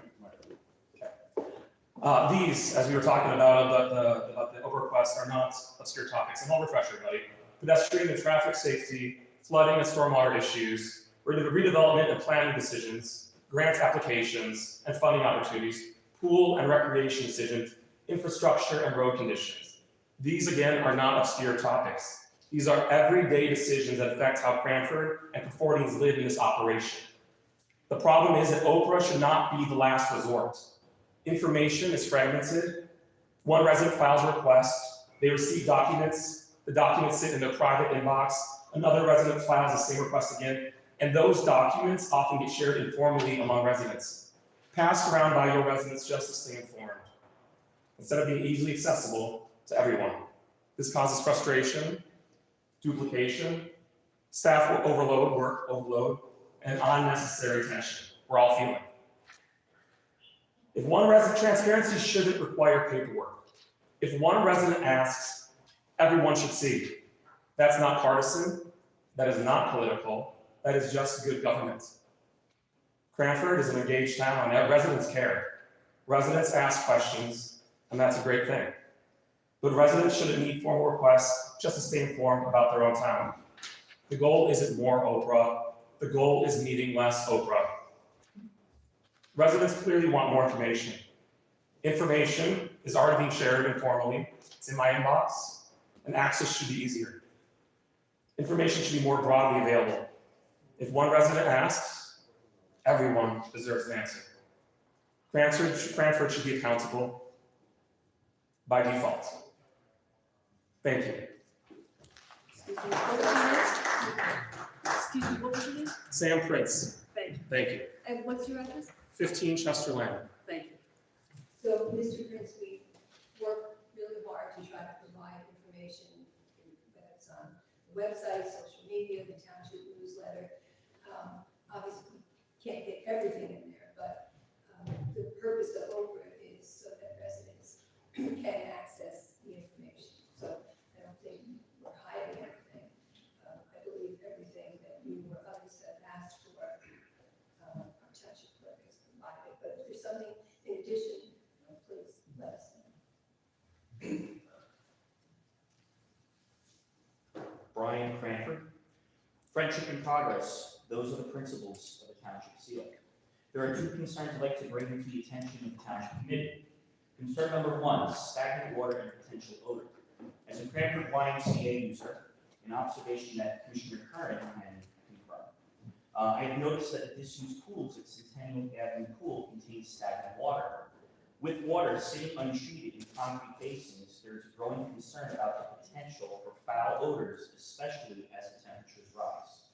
These, as we were talking about the Oprah requests, are not obscure topics. And I'll refresh everybody. Pedestrian and traffic safety, flooding and stormwater issues, redevelopment and planning decisions, grant applications and funding opportunities, pool and recreation decisions, infrastructure and road conditions. These, again, are not obscure topics. These are everyday decisions that affect how Cranford and Confordians live in this operation. The problem is that Oprah should not be the last resort. Information is fragmented. One resident files a request, they receive documents, the documents sit in their private inbox, another resident files the same request again, and those documents often get shared informally among residents, passed around by your residents just to stay informed, instead of being easily accessible to everyone. This causes frustration, duplication, staff overload, work overload, and unnecessary tension we're all feeling. If one resident, transparency shouldn't require paperwork. If one resident asks, everyone should see. That's not partisan, that is not political, that is just good government. Cranford is an engaged town, and residents care. Residents ask questions, and that's a great thing. But residents shouldn't need formal requests just to stay informed about their own town. The goal isn't more Oprah, the goal is needing less Oprah. Residents clearly want more information. Information is already being shared informally. It's in my inbox, and access should be easier. Information should be more broadly available. If one resident asks, everyone deserves an answer. Cranford should be accountable by default. Thank you. Excuse me, what was your name? Sam Prince. Thank you. Thank you. And what's your address? 15 Chester Lane. Thank you. So, Mr. Prince, we work really hard to try to provide information, whether it's on the website, social media, the township newsletter. Obviously, can't get everything in there, but the purpose of Oprah is so that residents can access the information. So I don't think we're hiding anything. I believe everything that you or others have asked for, our township clerk has provided. But if there's something in addition, please let us know. Brian Cranford. Friendship in progress. Those are the principles of a township seal. There are two concerns I'd like to bring to the attention of the township committee. Concern number one, stagnant water and potential odor. As a Cranford YMCA user, an observation that Commissioner Curran can confirm. I have noticed that the disused pools at Centennial Avenue Pool contain stagnant water. With water sitting untreated in concrete basins, there is a growing concern about the potential for foul odors, especially as the temperatures rise.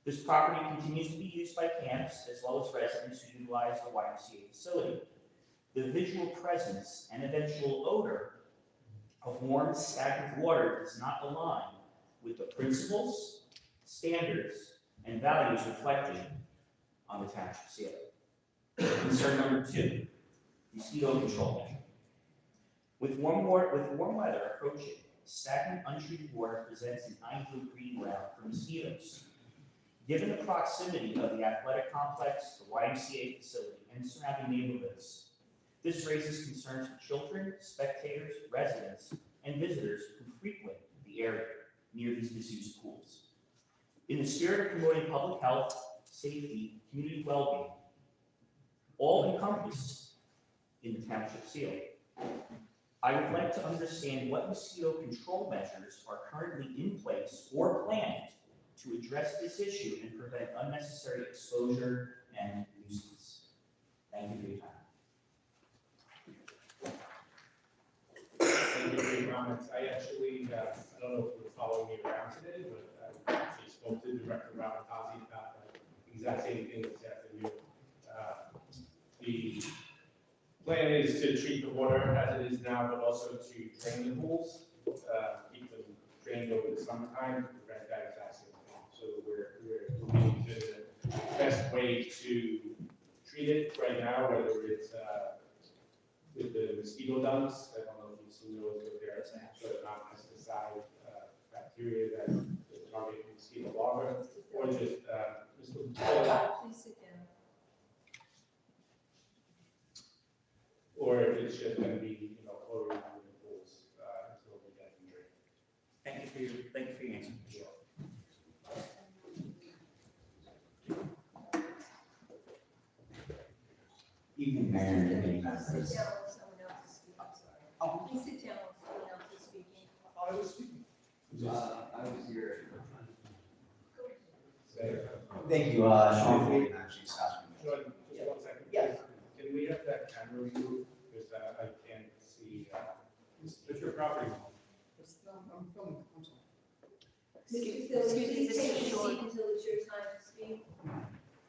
This property continues to be used by camps as well as residents who utilize the YMCA facility. The visual presence and eventual odor of warm, stagnant water does not align with the principles, standards, and values reflected on the township seal. Concern number two, mosquito control measure. With warm weather approaching, stagnant, untreated water presents an ideal breeding ground for mosquitoes. Given the proximity of the athletic complex, the YMCA facility, and surrounding neighborhoods, this raises concerns for children, spectators, residents, and visitors who frequent the area near these disused pools. In the spirit of promoting public health, safety, community well-being, all encompassed in the township seal, I would like to understand what mosquito control measures are currently in place or planned to address this issue and prevent unnecessary exposure and nuisance. Thank you for your time. Thank you for your comments. I actually, I don't know if you were following me around today, but I actually spoke to Director Ramatazzi about the exact same thing this afternoon. The plan is to treat the water as it is now, but also to drain the pools, keep them drained over the summertime to prevent that exact same thing. So we're looking to the best way to treat it right now, whether it's with the mosquito dunks. I don't know if you've seen those, but they're sort of non-pesticide bacteria that target mosquito larvae, or just Please sit down. or if it's just going to be, chlorine in the pools until we get them drained. Thank you for your answer. Evening, Mayor and Committee Please sit members. down when someone else is speaking. Oh. Please sit down when someone else is speaking. I was speaking. I was here. There. Thank you, Sean Foley, actually, Scott. Sean, just 1 second. Yes. Can we have that camera removed? Because I can't see, what's your property? I'm filming, I'm sorry. Mr. Phil, Excuse me, please take Mr. a Shaw. seat until it's your time to speak.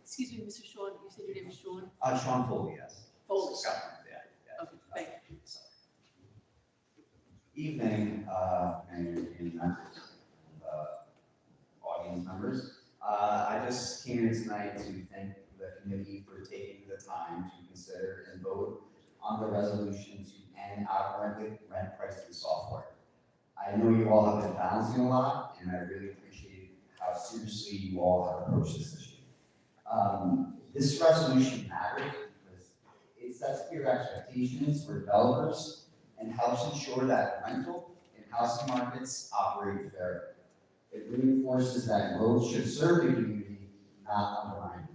Excuse me, Mr. Shawn, you said your name is Shawn? Sean Foley, yes. Foley. Scott, yeah. Okay, thank you. Evening, Mayor and Committee members, audience members. I just came here tonight to thank the committee for taking the time to consider and vote on the resolution to end out-of-market rent pricing software. I know you all have been balancing a lot, and I really appreciate how seriously you all have approached this issue. This resolution matters because it sets clear expectations for developers and helps ensure that rental and housing markets operate fairly. It reinforces that growth should serve the community, not undermine it.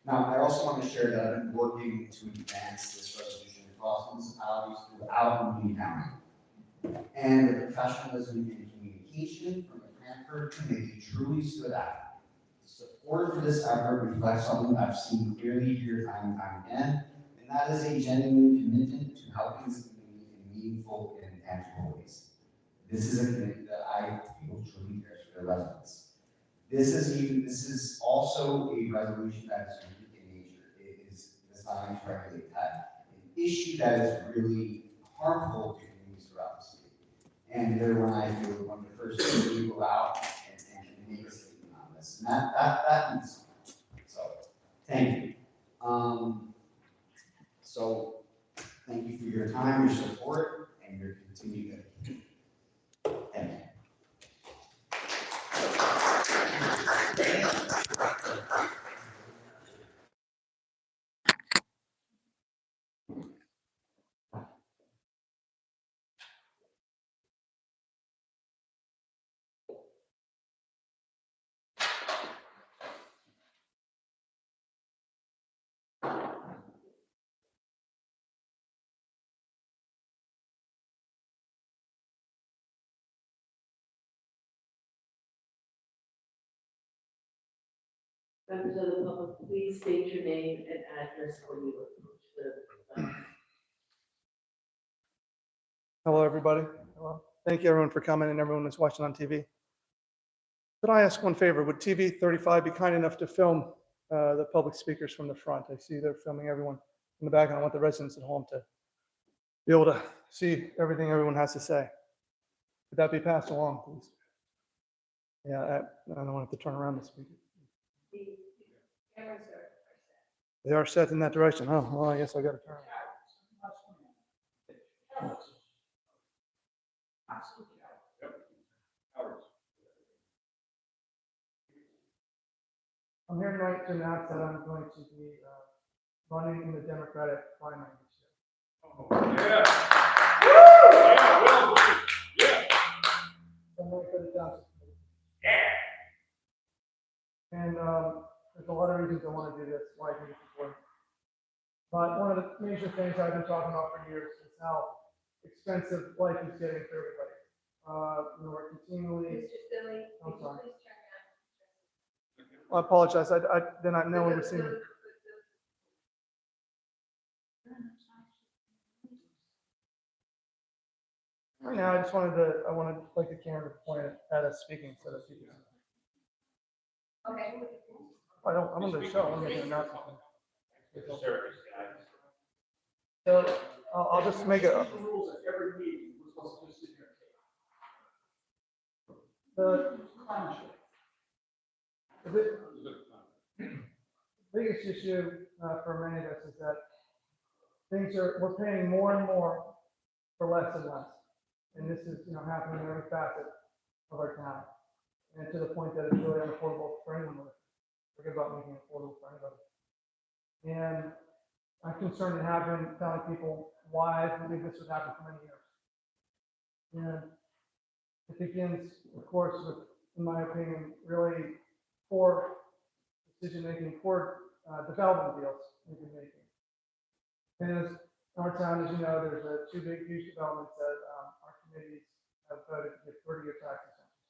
Now, I also want to share that I've been working to advance this resolution across municipalities throughout Union County. And the professionalism and communication from the Cranford committee truly stood out. Support for this effort reflects something I've seen clearly here time and time again, and that is a genuine commitment to helping the community in meaningful and tangible ways. This is a commitment that I feel truly cares for the residents. This is also a resolution that is unique in nature. It is designed to regulate that an issue that is really harmful to communities throughout the state. And they're when I feel one of the first things to go out and make a statement on this. And that means something. So thank you. So thank you for your time, your support, and your continued dedication. Thank you. Members of the public, please state your name and address when you approach the. Hello, everybody. Hello. Thank you, everyone, for coming and everyone that's watching on TV. Could I ask one favor? Would TV 35 be kind enough to film the public speakers from the front? I see they're filming everyone in the back, and I want the residents at home to be able to see everything everyone has to say. Could that be passed along, please? Yeah, I don't want to have to turn around to speak. The cameras are set. They are set in that direction. Oh, well, I guess I got to turn. I'm here tonight to announce that I'm going to be running in the Democratic primary this year. I'm running for the Johnson Committee. And there's a lot of reasons I want to do this, why I think it's important. But one of the major things I've been talking about for years is how expensive life is getting for everybody. We're continually. Mr. Silly, I'm could you sorry. please turn around? I apologize. I then I know when we're seeing. Right now, I wanted like the camera to point at us speaking so that people. Okay. I'm on the show. I'm going to announce it. So I'll just make it. The biggest issue for many of us is that we're paying more and more for less and less. And this is, happening in every facet of our town. And to the point that it's really unaffordable for anyone. Forget about making it affordable for anybody. And I'm concerned and have been telling people why I believe this would happen for many years. And it begins, of course, with, in my opinion, really poor decision-making, poor development deals we've been making. And as our town, as you know, there's two big, huge developments that our committees have voted to give 30-year tax exemptions.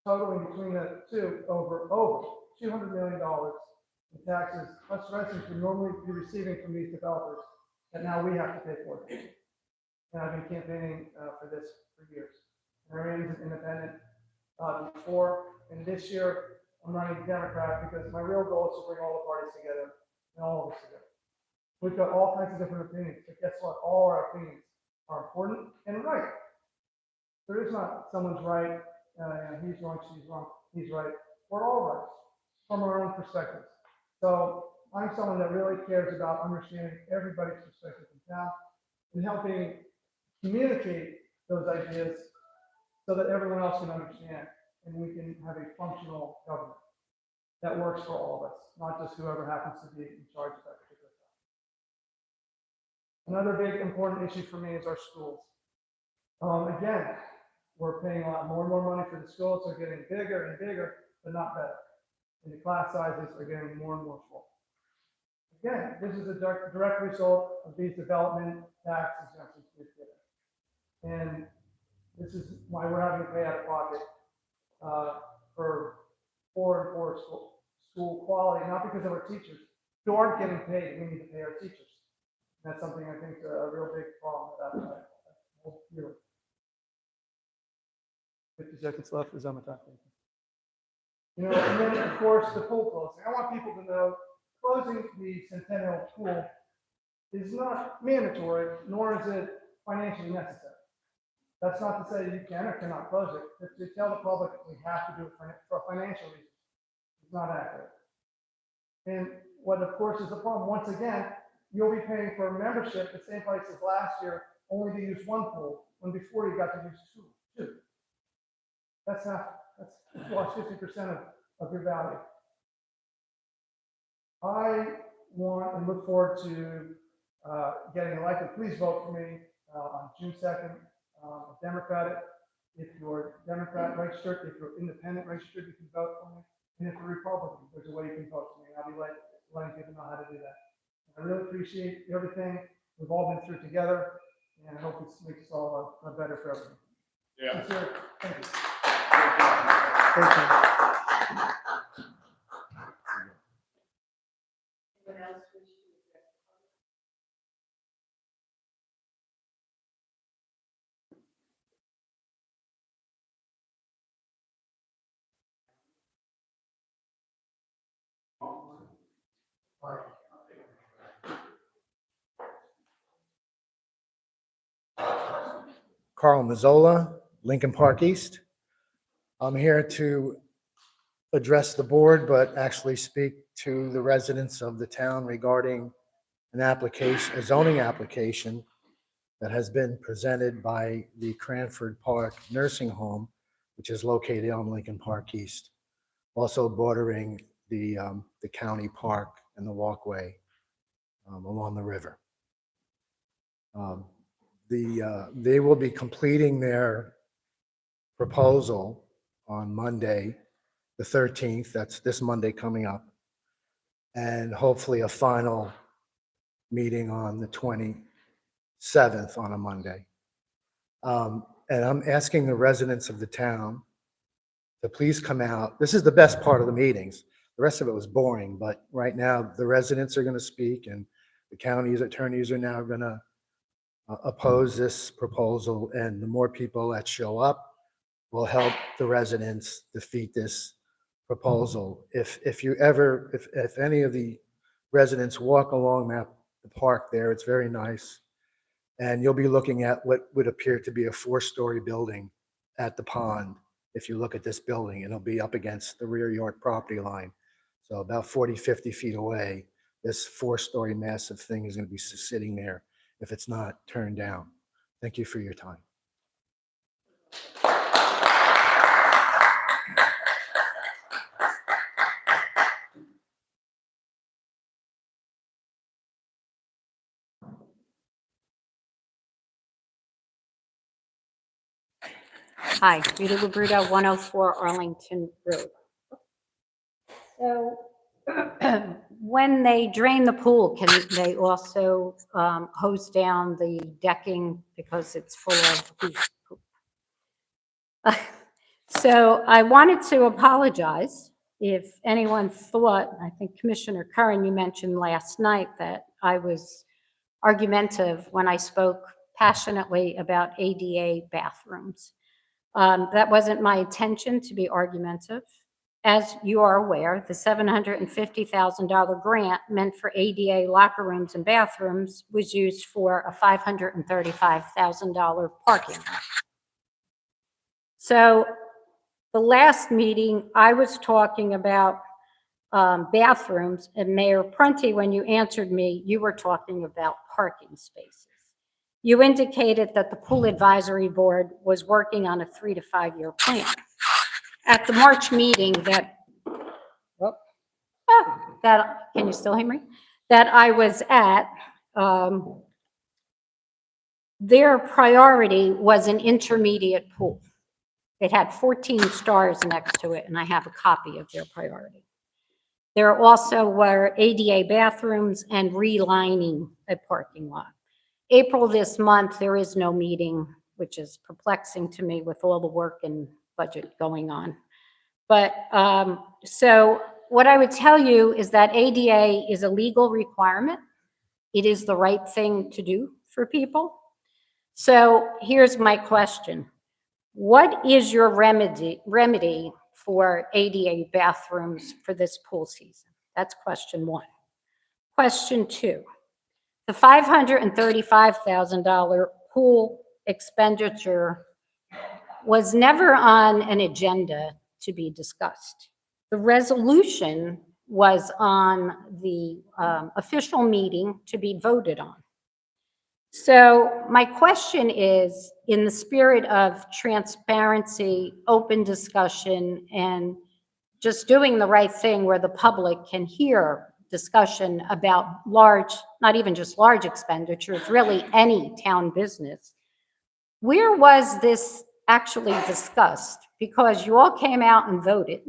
Totaling between the two over $200 million in taxes us residents would normally be receiving from these developers that now we have to pay for them. And I've been campaigning for this for years. And I ran as an independent before, and this year I'm running Democrat because my real goal is to bring all the parties together and all of us together. We've got all kinds of different opinions, but guess what? All our opinions are important and right. There is not someone's right, he's wrong, she's wrong, he's right. We're all right from our own perspectives. So I'm someone that really cares about understanding everybody's perspective in town and helping communicate those ideas so that everyone else can understand and we can have a functional government that works for all of us, not just whoever happens to be in charge of that particular time. Another big important issue for me is our schools. Again, we're paying a lot more and more money for the schools. They're getting bigger and bigger, but not better. And the class sizes are getting more and more full. Again, this is a direct result of these development tax exemptions we've given. And this is why we're having to pay out of pocket for poor school quality, not because of our teachers who aren't getting paid. We need to pay our teachers. And that's something I think is a real big problem that we'll deal with. 50 seconds left is on my time. And then of course the pool closing. I want people to know closing the Centennial Pool is not mandatory, nor is it financially necessary. That's not to say you can or cannot close it. But to tell the public we have to do it for financial reasons is not accurate. And what of course is the problem, once again, you'll be paying for a membership the same price as last year, only to use one pool, when before you got to use two. That's lost 50% of your value. I want and look forward to getting elected. Please vote for me on June 2nd. Democratic. If you're Democrat registered, if you're independent registered, you can vote for me. And if you're Republican, there's a way you can vote for me. I'll be letting people know how to do that. I really appreciate everything we've all been through together, and I hope this makes us all better for everyone. Yeah. Sincere, thank you. Thank you. Anyone else wish to address the public? Carl Mazzola, Lincoln Park East. I'm here to address the board, but actually speak to the residents of the town regarding an application, a zoning application that has been presented by the Cranford Park Nursing Home, which is located on Lincoln Park East, also bordering the county park and the walkway along the river. They will be completing their proposal on Monday, the 13th. That's this Monday coming up. And hopefully a final meeting on the 27th on a Monday. And I'm asking the residents of the town to please come out. This is the best part of the meetings. The rest of it was boring, but right now the residents are going to speak and the county's attorneys are now going to oppose this proposal, and the more people that show up will help the residents defeat this proposal. If any of the residents walk along the park there, it's very nice. And you'll be looking at what would appear to be a 4-story building at the pond. If you look at this building, it'll be up against the rear yard property line. So about 40, 50 feet away, this 4-story massive thing is going to be sitting there if it's not turned down. Thank you for your time. Hi, Rita Labruto, 104 Arlington Road. So when they drain the pool, can they also hose down the decking because it's full of poop? So I wanted to apologize if anyone thought, I think Commissioner Curran, you mentioned last night that I was argumentative when I spoke passionately about ADA bathrooms. That wasn't my intention to be argumentative. As you are aware, the $750,000 grant meant for ADA locker rooms and bathrooms was used for a $535,000 parking lot. So the last meeting, I was talking about bathrooms, and Mayor Prunty, when you answered me, you were talking about parking spaces. You indicated that the Pool Advisory Board was working on a 3 to 5 year plan. At the March meeting can you still hear me? That I was at, their priority was an intermediate pool. It had 14 stars next to it, and I have a copy of their priority. There also were ADA bathrooms and relining a parking lot. April this month, there is no meeting, which is perplexing to me with all the work and budget going on. But so what I would tell you is that ADA is a legal requirement. It is the right thing to do for people. So here's my question. What is your remedy for ADA bathrooms for this pool season? That's question one. Question two, the $535,000 pool expenditure was never on an agenda to be discussed. The resolution was on the official meeting to be voted on. So my question is, in the spirit of transparency, open discussion, and just doing the right thing where the public can hear discussion about large, not even just large expenditures, really any town business, where was this actually discussed? Because you all came out and voted,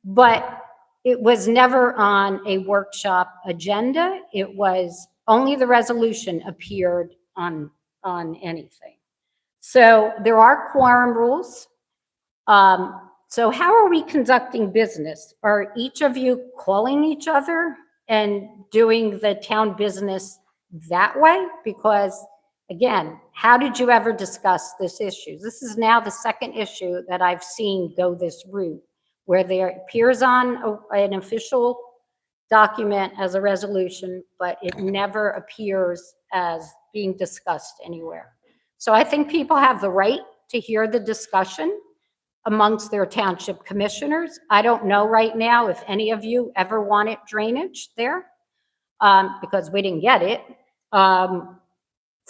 but it was never on a workshop agenda. It was only the resolution appeared on anything. So there are quorum rules. So how are we conducting business? Are each of you calling each other and doing the town business that way? Because again, how did you ever discuss this issue? This is now the second issue that I've seen go this route, where there appears on an official document as a resolution, but it never appears as being discussed anywhere. So I think people have the right to hear the discussion amongst their township commissioners. I don't know right now if any of you ever wanted drainage there, because we didn't get it.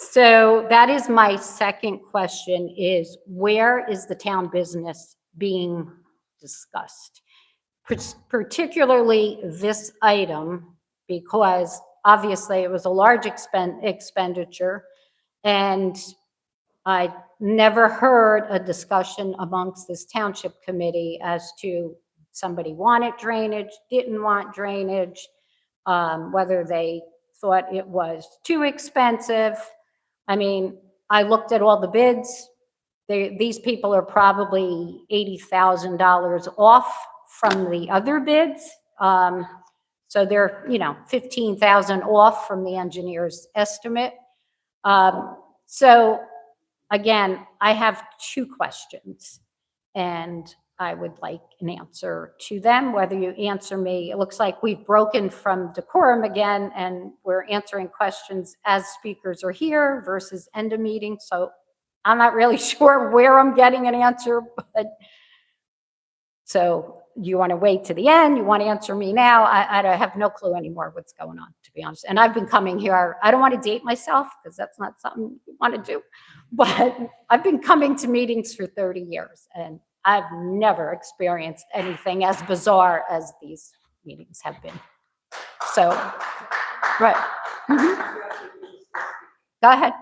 So that is my second question, is where is the town business being discussed? Particularly this item, because obviously it was a large expenditure, and I never heard a discussion amongst this township committee as to somebody wanted drainage, didn't want drainage, whether they thought it was too expensive. I mean, I looked at all the bids. These people are probably $80,000 off from the other bids. So they're, 15,000 off from the engineer's estimate. So again, I have two questions, and I would like an answer to them, whether you answer me. It looks like we've broken from decorum again, and we're answering questions as speakers are here versus end of meeting. So I'm not really sure where I'm getting an answer, but so you want to wait to the end? You want to answer me now? I have no clue anymore what's going on, to be honest. And I've been coming here, I don't want to date myself because that's not something you want to do, but I've been coming to meetings for 30 years and I've never experienced anything as bizarre as these meetings have been. So, right. Go ahead.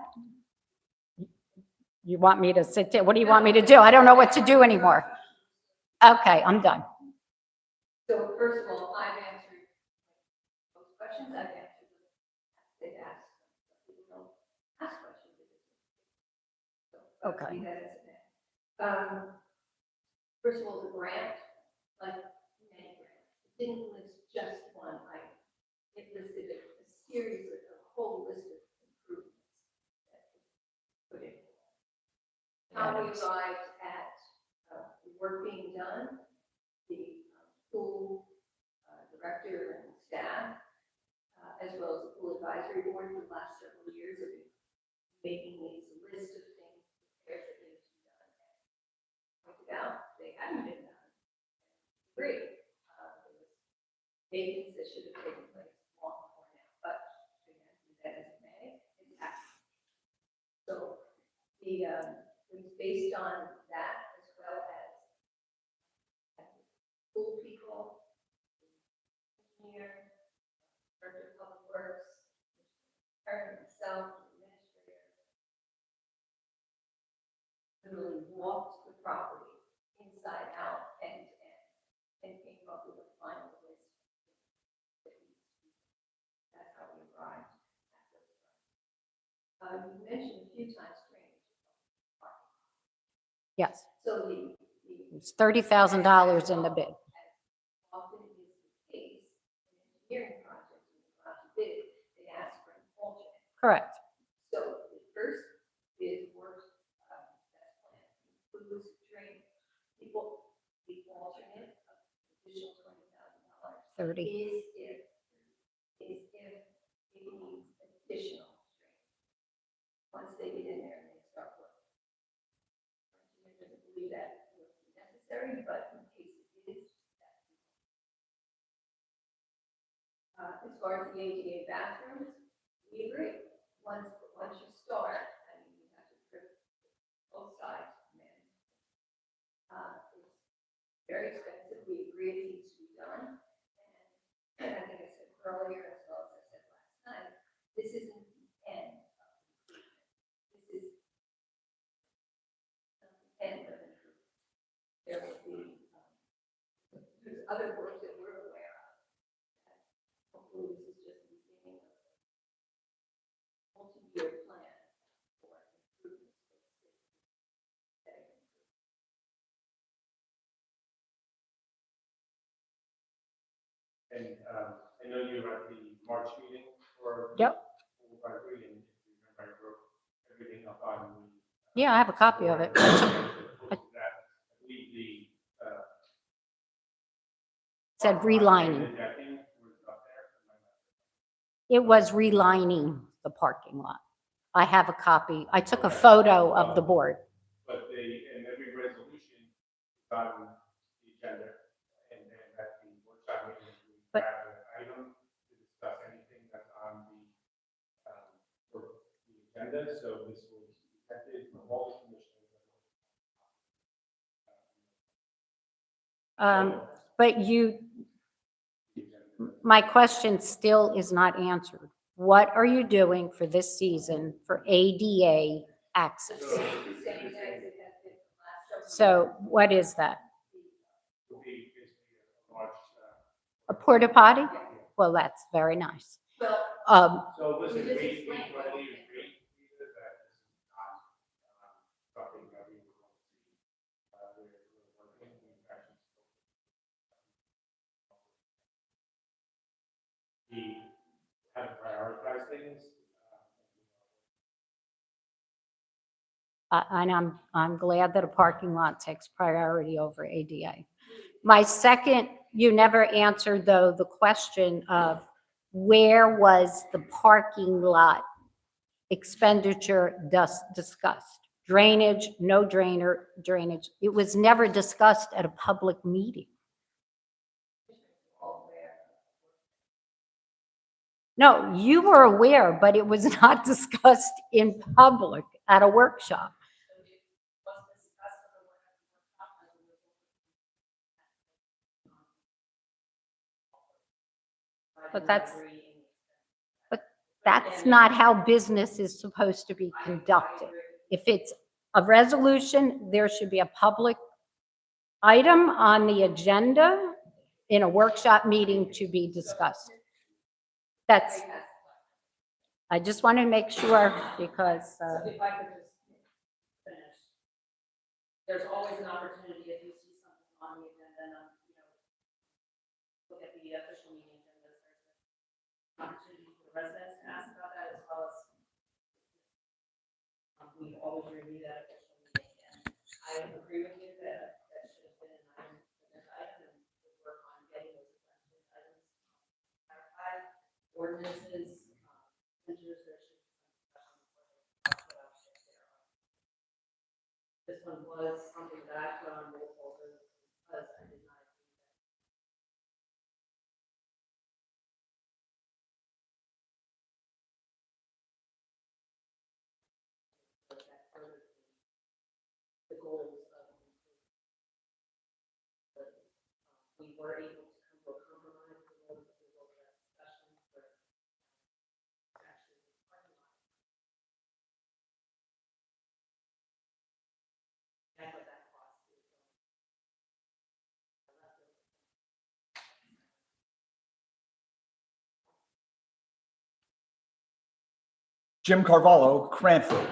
You want me to sit there? What do you want me to do? I don't know what to do anymore. Okay, I'm done. So first of all, I've answered most questions. I've answered them. They've asked. People don't ask questions. So, Okay. First of all, the grant, like many grants, it didn't list just one item. It listed a series of a whole list of improvements that we put in. How we arrived at the work being done, the school director and staff, as well as the pool advisory board for the last several years have been making these list of things that need to be done. Pointed out they hadn't been done. Great. Meetings that should have taken place long before now, but again, that is May, it's happening. So it's based on that as well as school people, engineer, director of public works, Karen himself, administrator, literally walked the property inside out, end to end, and came up with a final list. That's how we arrived at this. You mentioned a few times drainage. Yes. So It's $30,000 in the bid. often is the case in engineering projects, when you go out to bid, they ask for an alternate. Correct. So the first bid works, that plan includes drainage. People, the alternate of additional $20,000 $30,000. is if it needs additional drainage. Once they get in there and they start working. I doesn't believe that would be necessary, but in case it is, as far as the ADA bathrooms, we agree. Once you start, I mean, you have to trip both sides. It's very expensive. We agree it needs to be done. And I think I said earlier, as well as I said last night, this isn't the end of improvement. This is the end of improvement. There will be there's other work that we're aware of. Hopefully, this is just the beginning of a multi-year plan for improvements. And I know you were at the March meeting for. Yep. Library, and if you remember, I wrote everything up on the. Yeah, I have a copy of it. That, I believe the, Said relining. the decking was up there. It was relining the parking lot. I have a copy. I took a photo of the board. But and every resolution is on the agenda, and then at the workshop meeting, we But- have an item to discuss anything that's on for the agenda, so this was protected from all the commissioners. But my question still is not answered. What are you doing for this season for ADA access? So what is that? A porta potty? Well, that's very nice. So listen, we totally agree that this is not something that we would want to see. We're working, we've actually we have to prioritize things. And I'm glad that a parking lot takes priority over ADA. My second, you never answered though the question of where was the parking lot expenditure discussed? Drainage, no drainage. It was never discussed at a public meeting. No, you were aware, but it was not discussed in public at a workshop. But that's not how business is supposed to be conducted. If it's a resolution, there should be a public item on the agenda in a workshop meeting to be discussed. I just want to make sure because. If I could just finish. There's always an opportunity if you see something on the agenda, look at the official meeting agenda. There's an opportunity for the residents to ask about that as well as we always review that official meeting. And I agree with you that that should have been an item and we work on getting those items clarified. Ordinances, this one was something that I put on roll call because I did not. The goals of we were able to come to a compromise with those discussions for actually that's what that cost is. Jim Carvalho, Cranford.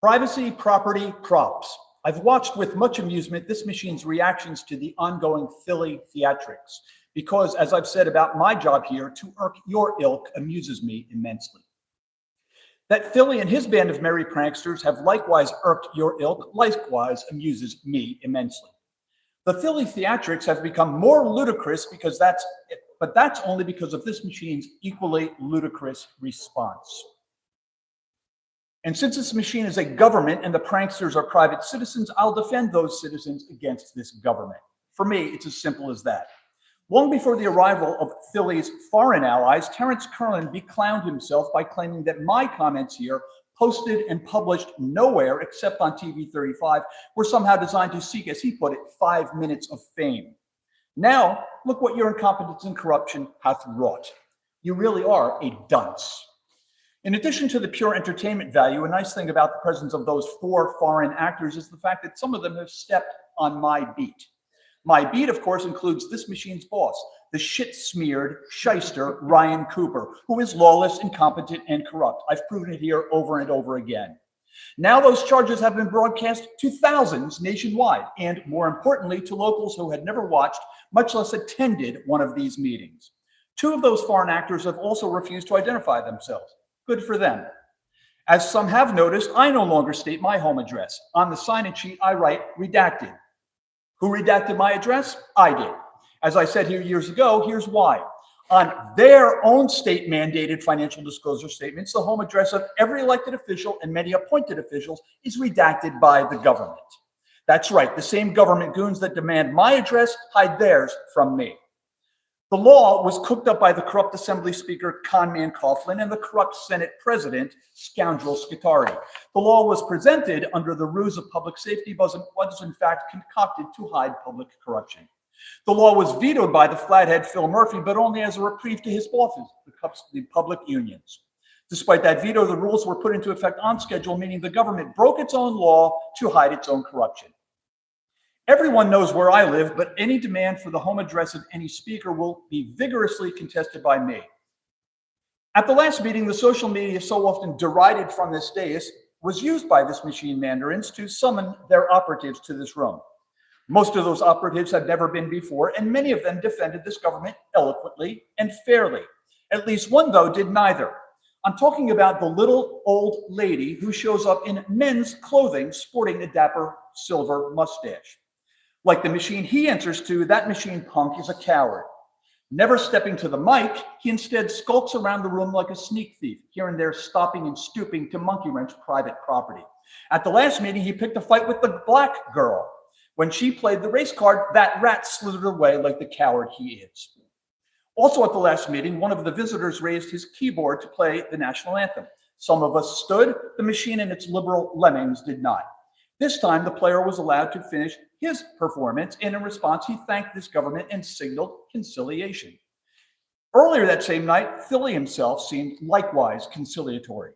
Privacy, property, props. I've watched with much amusement this machine's reactions to the ongoing Philly theatrics, because as I've said about my job here, to irk your ilk amuses me immensely. That Philly and his band of merry pranksters have likewise irked your ilk likewise amuses me immensely. The Philly theatrics have become more ludicrous because that's only because of this machine's equally ludicrous response. And since this machine is a government and the pranksters are private citizens, I'll defend those citizens against this government. For me, it's as simple as that. Long before the arrival of Philly's foreign allies, Terrence Kerlin beclowned himself by claiming that my comments here, posted and published nowhere except on TV 35, were somehow designed to seek, as he put it, 5 minutes of fame. Now, look what your incompetence and corruption hath wrought. You really are a dunce. In addition to the pure entertainment value, a nice thing about the presence of those 4 foreign actors is the fact that some of them have stepped on my beat. My beat, of course, includes this machine's boss, the shit-smeared shyster Ryan Cooper, who is lawless, incompetent, and corrupt. I've proven it here over and over again. Now those charges have been broadcast to thousands nationwide, and more importantly, to locals who had never watched much less attended one of these meetings. 2 of those foreign actors have also refused to identify themselves. Good for them. As some have noticed, I no longer state my home address. On the sign-in sheet, I write redacted. Who redacted my address? I did. As I said here years ago, here's why. On their own state-mandated financial disclosure statements, the home address of every elected official and many appointed officials is redacted by the government. That's right, the same government goons that demand my address hide theirs from me. The law was cooked up by the corrupt Assembly Speaker, Conman Coughlin, and the corrupt Senate President, Scoundrel Scutari. The law was presented under the ruse of public safety, but was in fact concocted to hide public corruption. The law was vetoed by the flathead Phil Murphy, but only as a reprieve to his bosses, the public unions. Despite that veto, the rules were put into effect on schedule, meaning the government broke its own law to hide its own corruption. Everyone knows where I live, but any demand for the home address of any speaker will be vigorously contested by me. At the last meeting, the social media so often derided from this dais was used by this machine mandarins to summon their operatives to this room. Most of those operatives had never been before, and many of them defended this government eloquently and fairly. At least one, though, did neither. I'm talking about the little old lady who shows up in men's clothing sporting a dapper silver mustache. Like the machine he answers to, that machine punk is a coward. Never stepping to the mic, he instead skulks around the room like a sneak thief, here and there stopping and stooping to monkey wrench private property. At the last meeting, he picked a fight with the black girl. When she played the race card, that rat slithered away like the coward he is. Also at the last meeting, one of the visitors raised his keyboard to play the national anthem. Some of us stood, the machine and its liberal lemmings did not. This time, the player was allowed to finish his performance, and in response, he thanked this government and signaled conciliation. Earlier that same night, Philly himself seemed likewise conciliatory.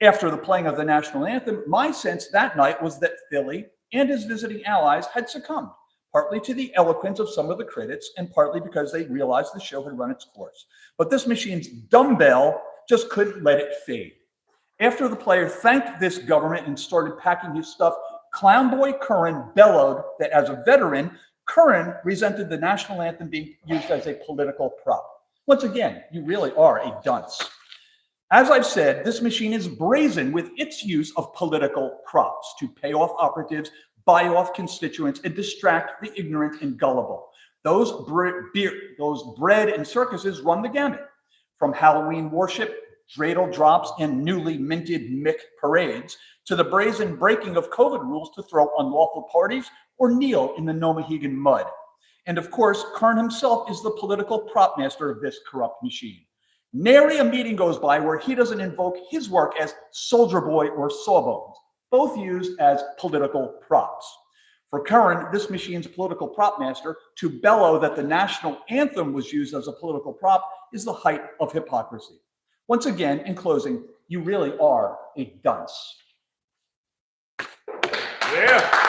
After the playing of the national anthem, my sense that night was that Philly and his visiting allies had succumbed, partly to the eloquence of some of the critics and partly because they realized the show had run its course. But this machine's dumbbell just couldn't let it fade. After the player thanked this government and started packing his stuff, Clown Boy Curran bellowed that as a veteran, Curran resented the national anthem being used as a political prop. Once again, you really are a dunce. As I've said, this machine is brazen with its use of political props to pay off operatives, buy off constituents, and distract the ignorant and gullible. Those bread and circuses run the gamut, from Halloween worship, dreidel drops, and newly minted Mick parades, to the brazen breaking of COVID rules to throw unlawful parties or kneel in the Nomahegan mud. And of course, Kern himself is the political prop master of this corrupt machine. Nary a meeting goes by where he doesn't invoke his work as Soldier Boy or Sawbones, both used as political props. For Curran, this machine's political prop master, to bellow that the national anthem was used as a political prop is the height of hypocrisy. Once again, in closing, you really are a dunce. Yeah.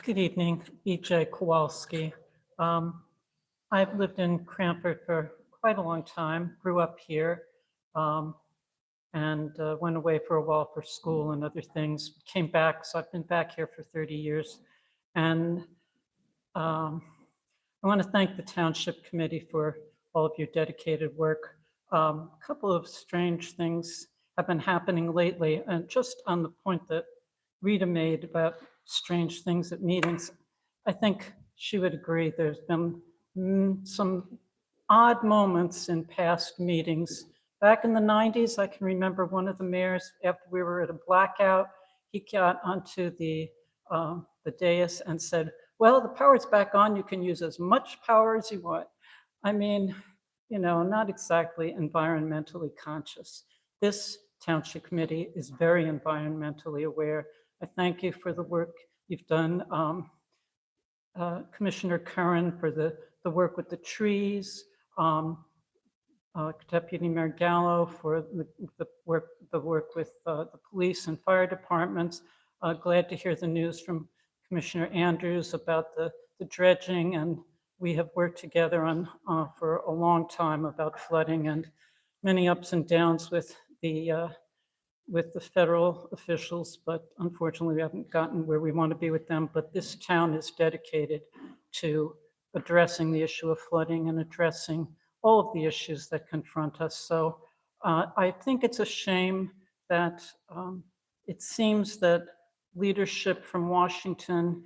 Good evening, E.J. Kowalski. I've lived in Cranford for quite a long time, grew up here, and went away for a while for school and other things, came back, so I've been back here for 30 years. And I want to thank the Township Committee for all of your dedicated work. A couple of strange things have been happening lately, and just on the point that Rita made about strange things at meetings, I think she would agree. There's been some odd moments in past meetings. Back in the 90s, I can remember one of the mayors, after we were at a blackout, he got onto the dais and said, well, the power's back on, you can use as much power as you want. I mean, you know, not exactly environmentally conscious. This Township Committee is very environmentally aware. I thank you for the work you've done, Commissioner Curran, for the work with the trees, Deputy Mayor Gallo for the work with the police and fire departments. Glad to hear the news from Commissioner Andrews about the dredging, and we have worked together on for a long time about flooding and many ups and downs with the with the federal officials, but unfortunately we haven't gotten where we want to be with them. But this town is dedicated to addressing the issue of flooding and addressing all of the issues that confront us. So I think it's a shame that it seems that leadership from Washington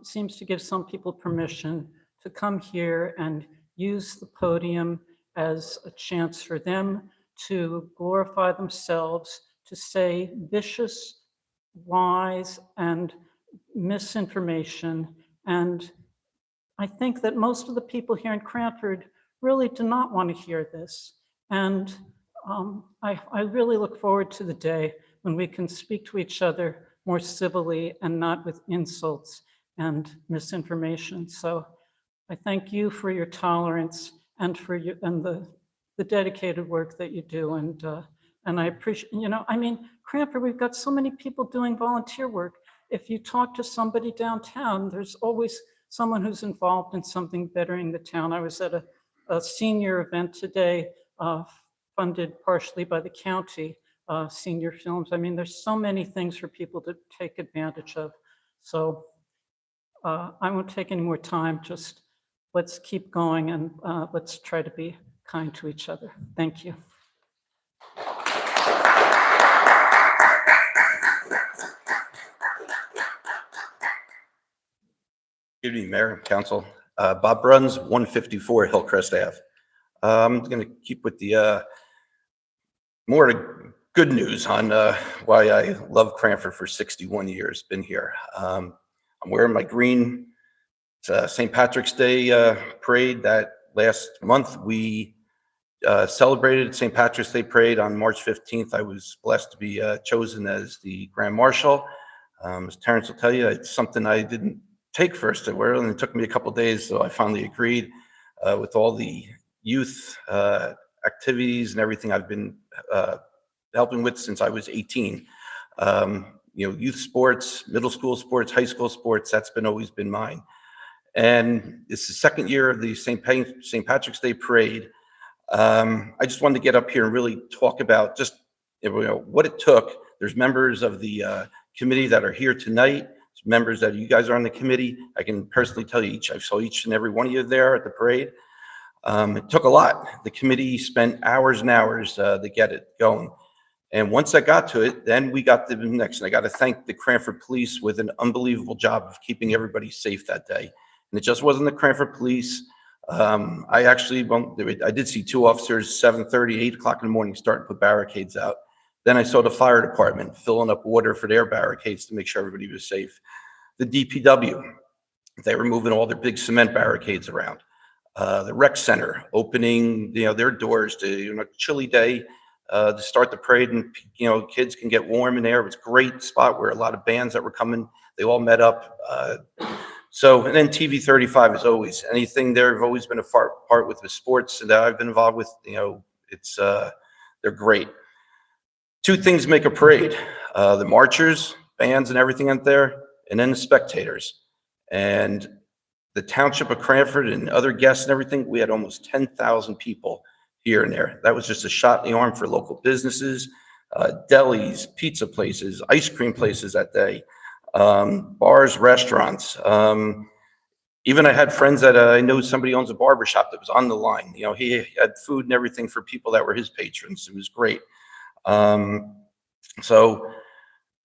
seems to give some people permission to come here and use the podium as a chance for them to glorify themselves, to say vicious lies and misinformation. And I think that most of the people here in Cranford really do not want to hear this. And I really look forward to the day when we can speak to each other more civilly and not with insults and misinformation. So I thank you for your tolerance and for your, and the dedicated work that you do. And I appreciate, I mean, Cranford, we've got so many people doing volunteer work. If you talk to somebody downtown, there's always someone who's involved in something bettering the town. I was at a senior event today, funded partially by the county, senior films. I mean, there's so many things for people to take advantage of. So I won't take any more time, just let's keep going and let's try to be kind to each other. Thank you. Good evening, Mayor and Council. Bob Bruns, 154 Hillcrest Ave. I'm going to keep with the more good news on why I love Cranford for 61 years, been here. I'm wearing my green St. Patrick's Day parade. That last month we celebrated St. Patrick's Day parade on March 15th. I was blessed to be chosen as the Grand Marshal. As Terrence will tell you, it's something I didn't take first to wear, and it took me a couple days, so I finally agreed with all the youth activities and everything I've been helping with since I was 18. Youth sports, middle school sports, high school sports, that's always been mine. And it's the second year of the St. Patrick's Day parade. I just wanted to get up here and really talk about just what it took. There's members of the committee that are here tonight, members that you guys are on the committee. I can personally tell you I saw each and every one of you there at the parade. It took a lot. The committee spent hours and hours to get it going. And once I got to it, then we got to the next. And I got to thank the Cranford Police with an unbelievable job of keeping everybody safe that day. And it just wasn't the Cranford Police. I did see two officers, 7:30, 8 o'clock in the morning, starting to put barricades out. Then I saw the fire department filling up water for their barricades to make sure everybody was safe. The DPW, they were moving all their big cement barricades around. The rec center opening, their doors to, chilly day to start the parade, and kids can get warm in there. It was a great spot where a lot of bands that were coming, they all met up. And then TV 35 is always anything there. Have always been a part with the sports that I've been involved with. They're great. Two things make a parade: the marchers, bands, and everything out there, and then the spectators. And the township of Cranford and other guests and everything, we had almost 10,000 people here and there. That was just a shot in the arm for local businesses, delis, pizza places, ice cream places that day, bars, restaurants. Even I had friends that I know somebody owns a barber shop that was on the line. He had food and everything for people that were his patrons. It was great. So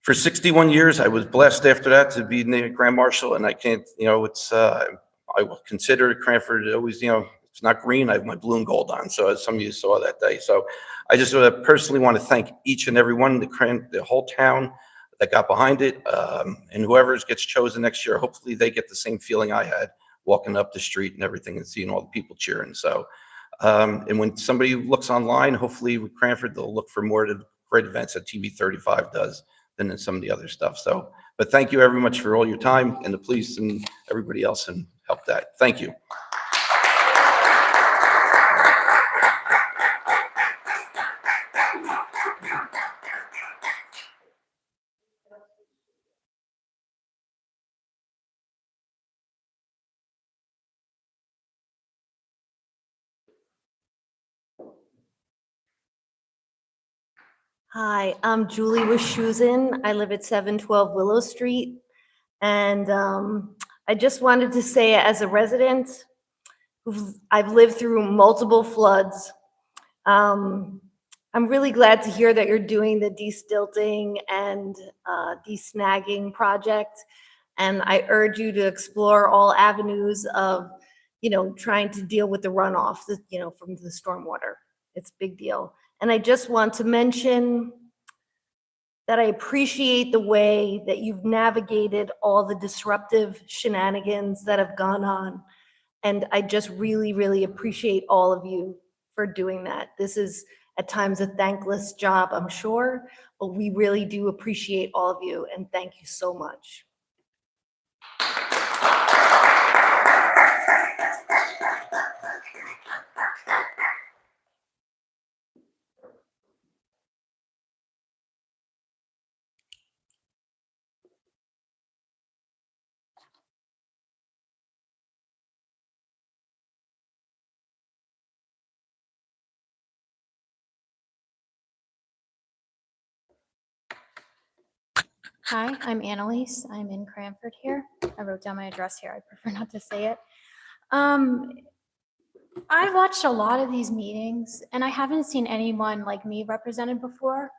for 61 years, I was blessed after that to be the Grand Marshal, and I can't, I will consider Cranford always, it's not green, I have my blue and gold on. So as some of you saw that day. So I just personally want to thank each and every one, the whole town that got behind it, and whoever gets chosen next year, hopefully they get the same feeling I had walking up the street and everything and seeing all the people cheering. So, and when somebody looks online, hopefully with Cranford, they'll look for more of the great events that TV 35 does than in some of the other stuff. So, but thank you very much for all your time, and the police and everybody else and help that. Thank you. Hi, I'm Julie Wischusen. I live at 712 Willow Street. And I just wanted to say, as a resident, I've lived through multiple floods. I'm really glad to hear that you're doing the destilting and desnagging project. And I urge you to explore all avenues of, trying to deal with the runoff, from the stormwater. It's a big deal. And I just want to mention that I appreciate the way that you've navigated all the disruptive shenanigans that have gone on. And I just really, really appreciate all of you for doing that. This is at times a thankless job, I'm sure, but we really do appreciate all of you, and thank you so much. Hi, I'm Annalise. I'm in Cranford here. I wrote down my address here. I prefer not to say it. I've watched a lot of these meetings and I haven't seen anyone like me represented before.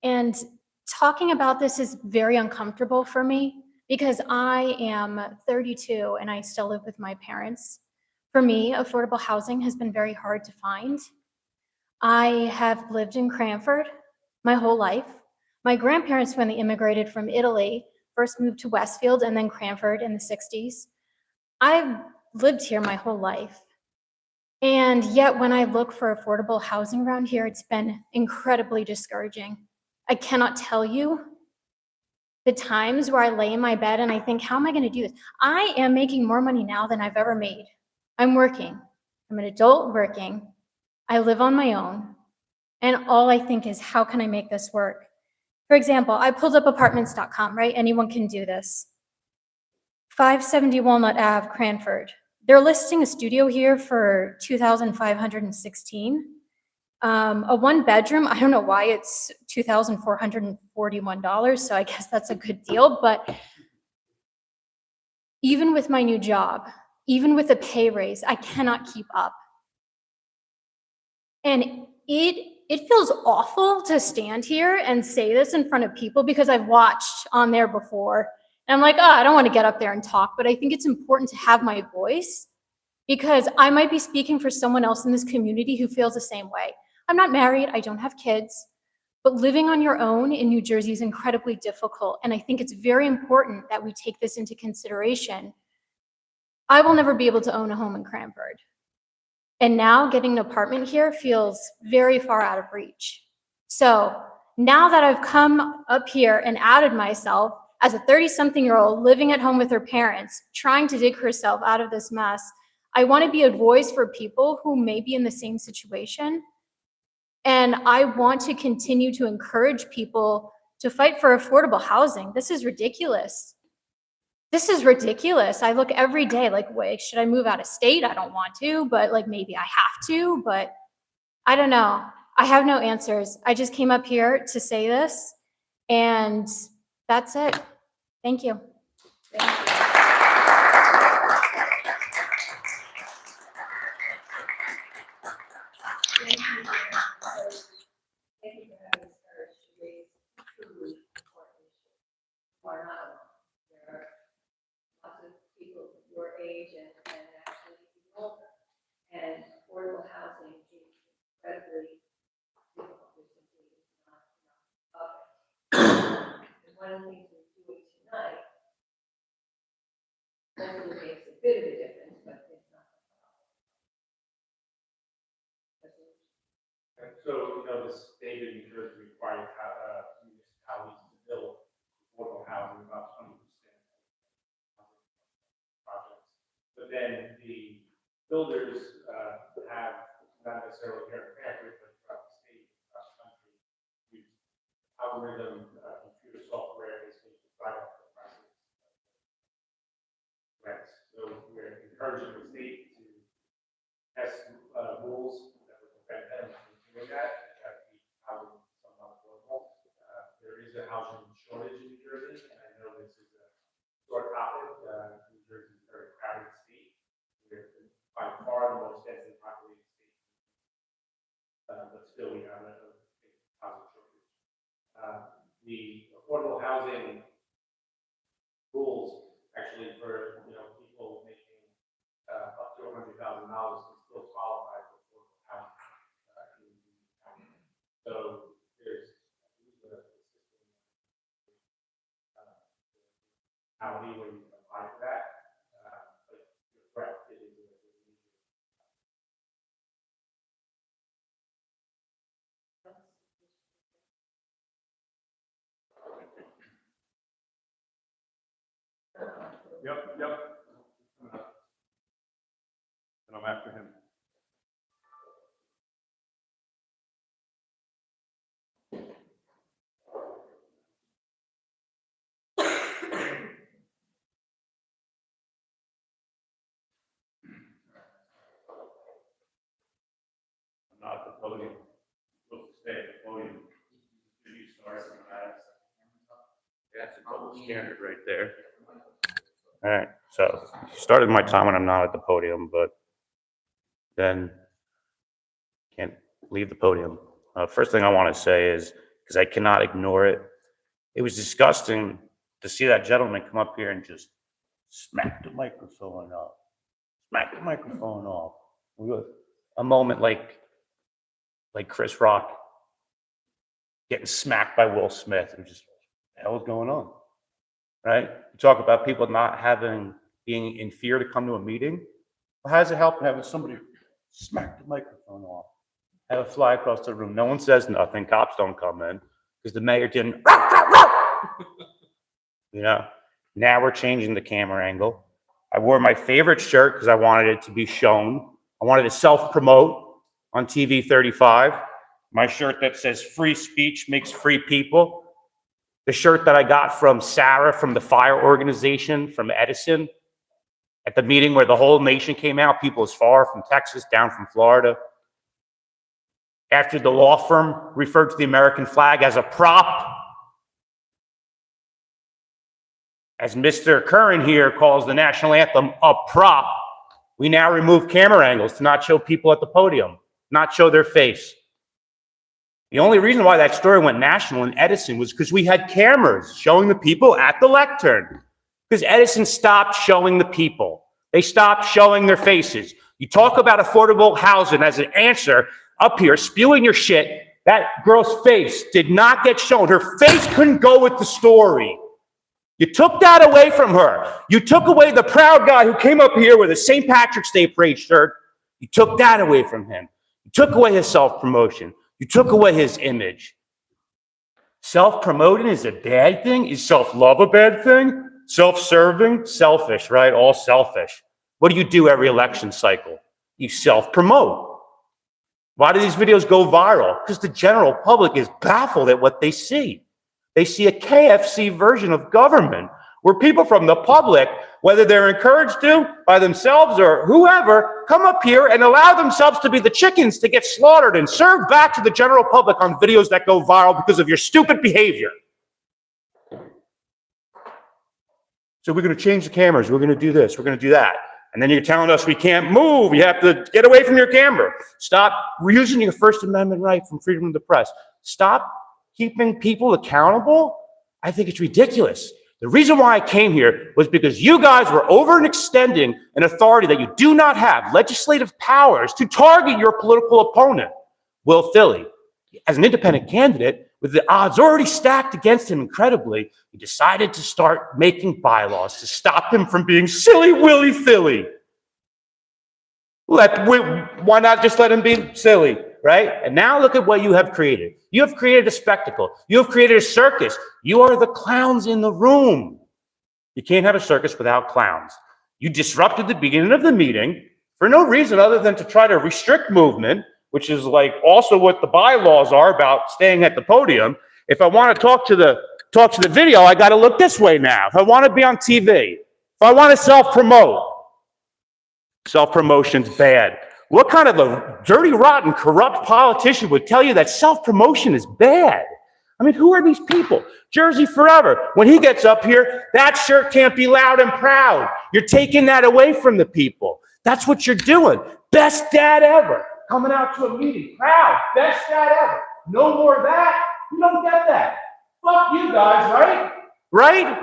And talking about this is very uncomfortable for me because I am 32 and I still live with my parents. For me, affordable housing has been very hard to find. I have lived in Cranford my whole life. My grandparents, when they immigrated from Italy, first moved to Westfield and then Cranford in the 60s. I've lived here my whole life. And yet when I look for affordable housing around here, it's been incredibly discouraging. I cannot tell you the times where I lay in my bed and I think, how am I gonna do this? I am making more money now than I've ever made. I'm working. I'm an adult working. I live on my own. And all I think is, how can I make this work? For example, I pulled up apartments.com, right? Anyone can do this. 570 Walnut Ave, Cranford. They're listing a studio here for $2,516. A one bedroom, I don't know why it's $2,441, so I guess that's a good deal, but even with my new job, even with a pay raise, I cannot keep up. And it feels awful to stand here and say this in front of people because I've watched on there before. And I'm like, oh, I don't want to get up there and talk, but I think it's important to have my voice because I might be speaking for someone else in this community who feels the same way. I'm not married, I don't have kids, but living on your own in New Jersey is incredibly difficult. And I think it's very important that we take this into consideration. I will never be able to own a home in Cranford. And now getting an apartment here feels very far out of reach. So now that I've come up here and outed myself as a 30-something-year-old living at home with her parents, trying to dig herself out of this mess, I want to be a voice for people who may be in the same situation. And I want to continue to encourage people to fight for affordable housing. This is ridiculous. This is ridiculous. I look every day like, wait, should I move out of state? I don't want to, but like maybe I have to, but I don't know. I have no answers. I just came up here to say this, and that's it. Thank you. Thank you for having the courage to raise truly important issues. You are not alone. There are lots of people your age and actually even older. And affordable housing is incredibly difficult. There simply is not enough of it. And one of the things we're doing tonight hopefully makes a bit of a difference, but it's not. So, the state of New Jersey requires municipalities to build affordable housing about 20% projects. But then the builders have, not necessarily here in Cranford, but throughout the state, throughout the country, use algorithm computer software basically to drive up the prices of rents. So we're encouraging the state to test rules that would prevent them from doing that. That would be housing somewhat affordable. the affordable housing rules actually for, people making up to $100,000 can still qualify for affordable housing. In the county. So there's county where you can apply for that. But you're correct, it is a Yep. And I'm after him. I'm not at the podium. I'm supposed to stay at the podium. You start with that. That's a double standard right there. All right, so started my time when I'm not at the podium, but then can't leave the podium. First thing I want to say is, because I cannot ignore it, it was disgusting to see that gentleman come up here and just smack the microphone off. Smack the microphone off. A moment like Chris Rock getting smacked by Will Smith. It was just, what the hell is going on? Right? You talk about people being in fear to come to a meeting. Well, how does it help having somebody smack the microphone off? Have it fly across the room. No one says nothing. Cops don't come in because the mayor didn't. Now we're changing the camera angle. I wore my favorite shirt because I wanted it to be shown. I wanted to self-promote on TV 35. My shirt that says free speech makes free people. The shirt that I got from Sarah from the fire organization from Edison at the meeting where the whole nation came out, people as far from Texas, down from Florida. After the law firm referred to the American flag as a prop, as Mr. Curran here calls the national anthem a prop, we now remove camera angles to not show people at the podium, not show their face. The only reason why that story went national in Edison was because we had cameras showing the people at the lectern. Because Edison stopped showing the people. They stopped showing their faces. You talk about affordable housing as an answer up here, spewing your shit. That girl's face did not get shown. Her face couldn't go with the story. You took that away from her. You took away the proud guy who came up here with a St. Patrick's Day parade shirt. You took that away from him. You took away his self-promotion. You took away his image. Self-promoting is a bad thing? Is self-love a bad thing? Self-serving? Selfish, right? All selfish. What do you do every election cycle? You self-promote. Why do these videos go viral? Because the general public is baffled at what they see. They see a KFC version of government where people from the public, whether they're encouraged to by themselves or whoever, come up here and allow themselves to be the chickens to get slaughtered and served back to the general public on videos that go viral because of your stupid behavior. So we're going to change the cameras. We're going to do this. We're going to do that. And then you're telling us we can't move. You have to get away from your camera. Stop using your First Amendment right from freedom of the press. Stop keeping people accountable. I think it's ridiculous. The reason why I came here was because you guys were overextending an authority that you do not have, legislative powers, to target your political opponent, Will Philly. As an independent candidate, with the odds already stacked against him incredibly, he decided to start making bylaws to stop him from being silly Willy Philly. Why not just let him be silly, right? And now look at what you have created. You have created a spectacle. You have created a circus. You are the clowns in the room. You can't have a circus without clowns. You disrupted the beginning of the meeting for no reason other than to try to restrict movement, which is like also what the bylaws are about staying at the podium. If I want to talk to the video, I got to look this way now. If I want to be on TV, if I want to self-promote, self-promotion's bad. What kind of a dirty, rotten, corrupt politician would tell you that self-promotion is bad? I mean, who are these people? Jersey Forever. When he gets up here, that shirt can't be loud and proud. You're taking that away from the people. That's what you're doing. Best dad ever. Coming out to a meeting, proud. Best dad ever. No more of that. You don't get that. Fuck you guys, right? Right?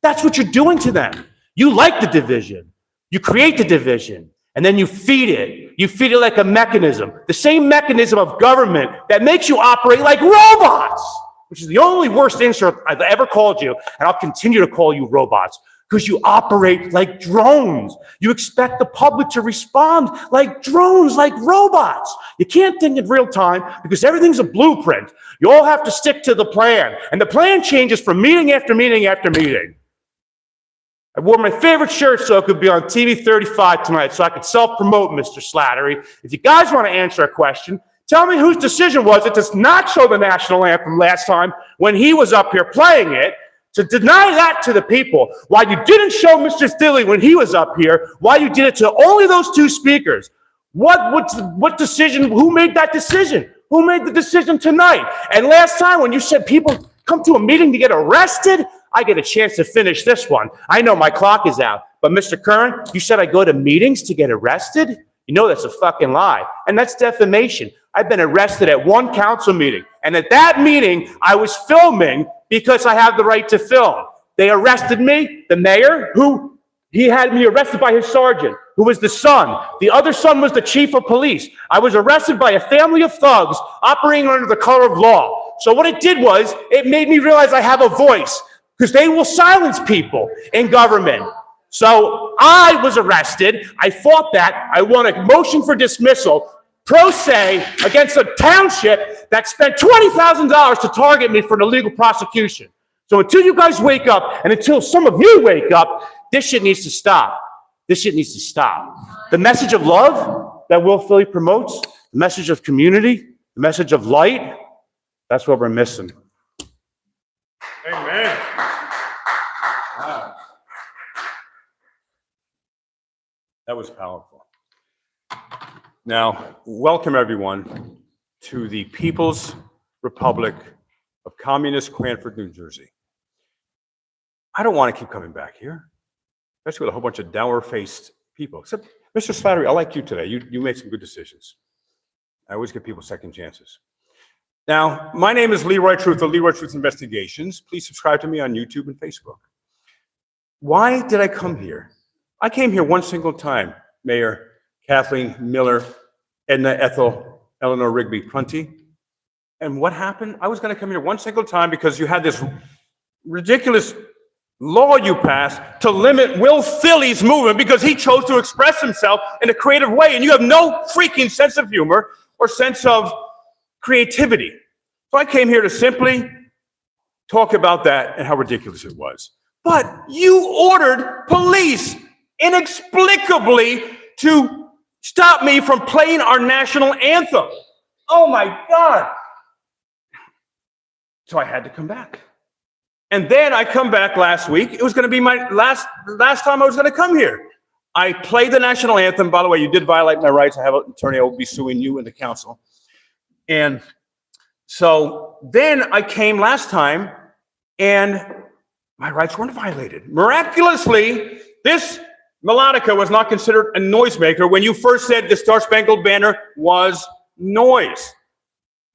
That's what you're doing to them. You like the division. You create the division, and then you feed it. You feed it like a mechanism. The same mechanism of government that makes you operate like robots, which is the only worst insult I've ever called you, and I'll continue to call you robots, because you operate like drones. You expect the public to respond like drones, like robots. You can't think in real time because everything's a blueprint. You all have to stick to the plan, and the plan changes from meeting after meeting after meeting. I wore my favorite shirt so it could be on TV 35 tonight so I could self-promote, Mr. Slattery. If you guys want to answer a question, tell me whose decision was it to not show the national anthem last time when he was up here playing it, to deny that to the people, why you didn't show Mr. Thilly when he was up here, why you did it to only those two speakers. What decision, who made that decision? Who made the decision tonight? And last time when you said people come to a meeting to get arrested, I get a chance to finish this one. I know my clock is out, but Mr. Curran, you said I go to meetings to get arrested? You know that's a fucking lie, and that's defamation. I've been arrested at one council meeting, and at that meeting, I was filming because I have the right to film. They arrested me, the mayor, he had me arrested by his sergeant, who was the son. The other son was the chief of police. I was arrested by a family of thugs operating under the color of law. So what it did was, it made me realize I have a voice, because they will silence people in government. So I was arrested. I fought that. I won a motion for dismissal, pro se, against a township that spent $20,000 to target me for an illegal prosecution. So until you guys wake up, and until some of you wake up, this shit needs to stop. This shit needs to stop. The message of love that Will Philly promotes, the message of community, the message of light, that's what we're missing. Amen. Wow. That was powerful. Now, welcome everyone to the People's Republic of Communist Cranford, New Jersey. I don't want to keep coming back here, especially with a whole bunch of dour-faced people. Except, Mr. Slattery, I like you today. You made some good decisions. I always give people second chances. Now, my name is Leroy Truth of Leroy Truth Investigations. Please subscribe to me on YouTube and Facebook. Why did I come here? I came here one single time, Mayor Kathleen Miller, Edna Ethel, Eleanor Rigby Prunty. And what happened? I was going to come here one single time because you had this ridiculous law you passed to limit Will Philly's movement because he chose to express himself in a creative way, and you have no freaking sense of humor or sense of creativity. So I came here to simply talk about that and how ridiculous it was. But you ordered police inexplicably to stop me from playing our national anthem. Oh my God. So I had to come back. And then I come back last week. It was going to be my last time I was going to come here. I played the national anthem. By the way, you did violate my rights. I have an attorney. I will be suing you and the council. And so then I came last time and my rights weren't violated. Miraculously, this melodica was not considered a noisemaker when you first said the Star Spangled Banner was noise.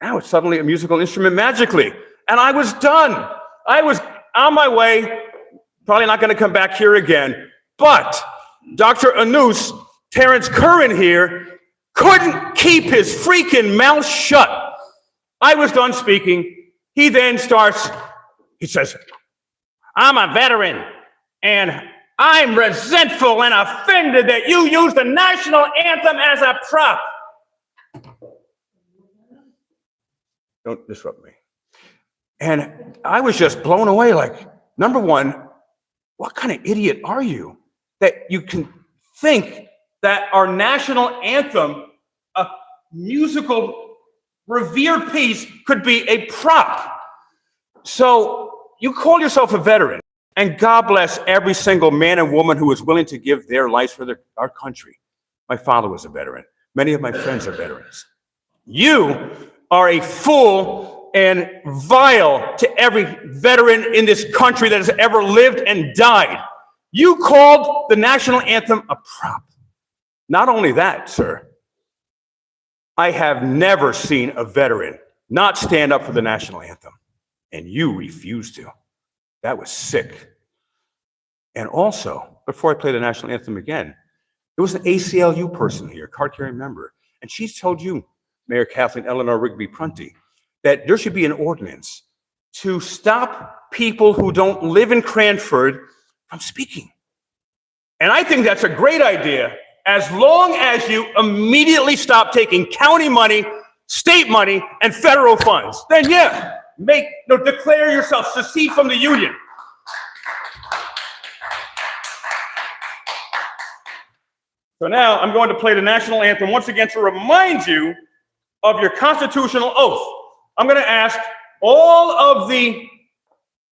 Now it's suddenly a musical instrument magically. And I was done. I was on my way, probably not going to come back here again. But Dr. Anus, Terrence Curran here, couldn't keep his freaking mouth shut. I was done speaking. He then starts, he says, I'm a veteran, and I'm resentful and offended that you used the national anthem as a prop. Don't disrupt me. And I was just blown away, like, number one, what kind of idiot are you that you can think that our national anthem, a musical revered piece, could be a prop? So you call yourself a veteran, and God bless every single man and woman who is willing to give their lives for our country. My father was a veteran. Many of my friends are veterans. You are a fool and vile to every veteran in this country that has ever lived and died. You called the national anthem a prop. Not only that, sir, I have never seen a veteran not stand up for the national anthem. and you refused to. That was sick. And also, before I play the national anthem again, there was an ACLU person here, card-carrying member, and she's told you, Mayor Kathleen Eleanor Rigby Prunty, that there should be an ordinance to stop people who don't live in Cranford from speaking. And I think that's a great idea, as long as you immediately stop taking county money, state money, and federal funds. Then yeah, declare yourself, secede from the union. So now I'm going to play the national anthem once again to remind you of your constitutional oath. I'm going to ask all of the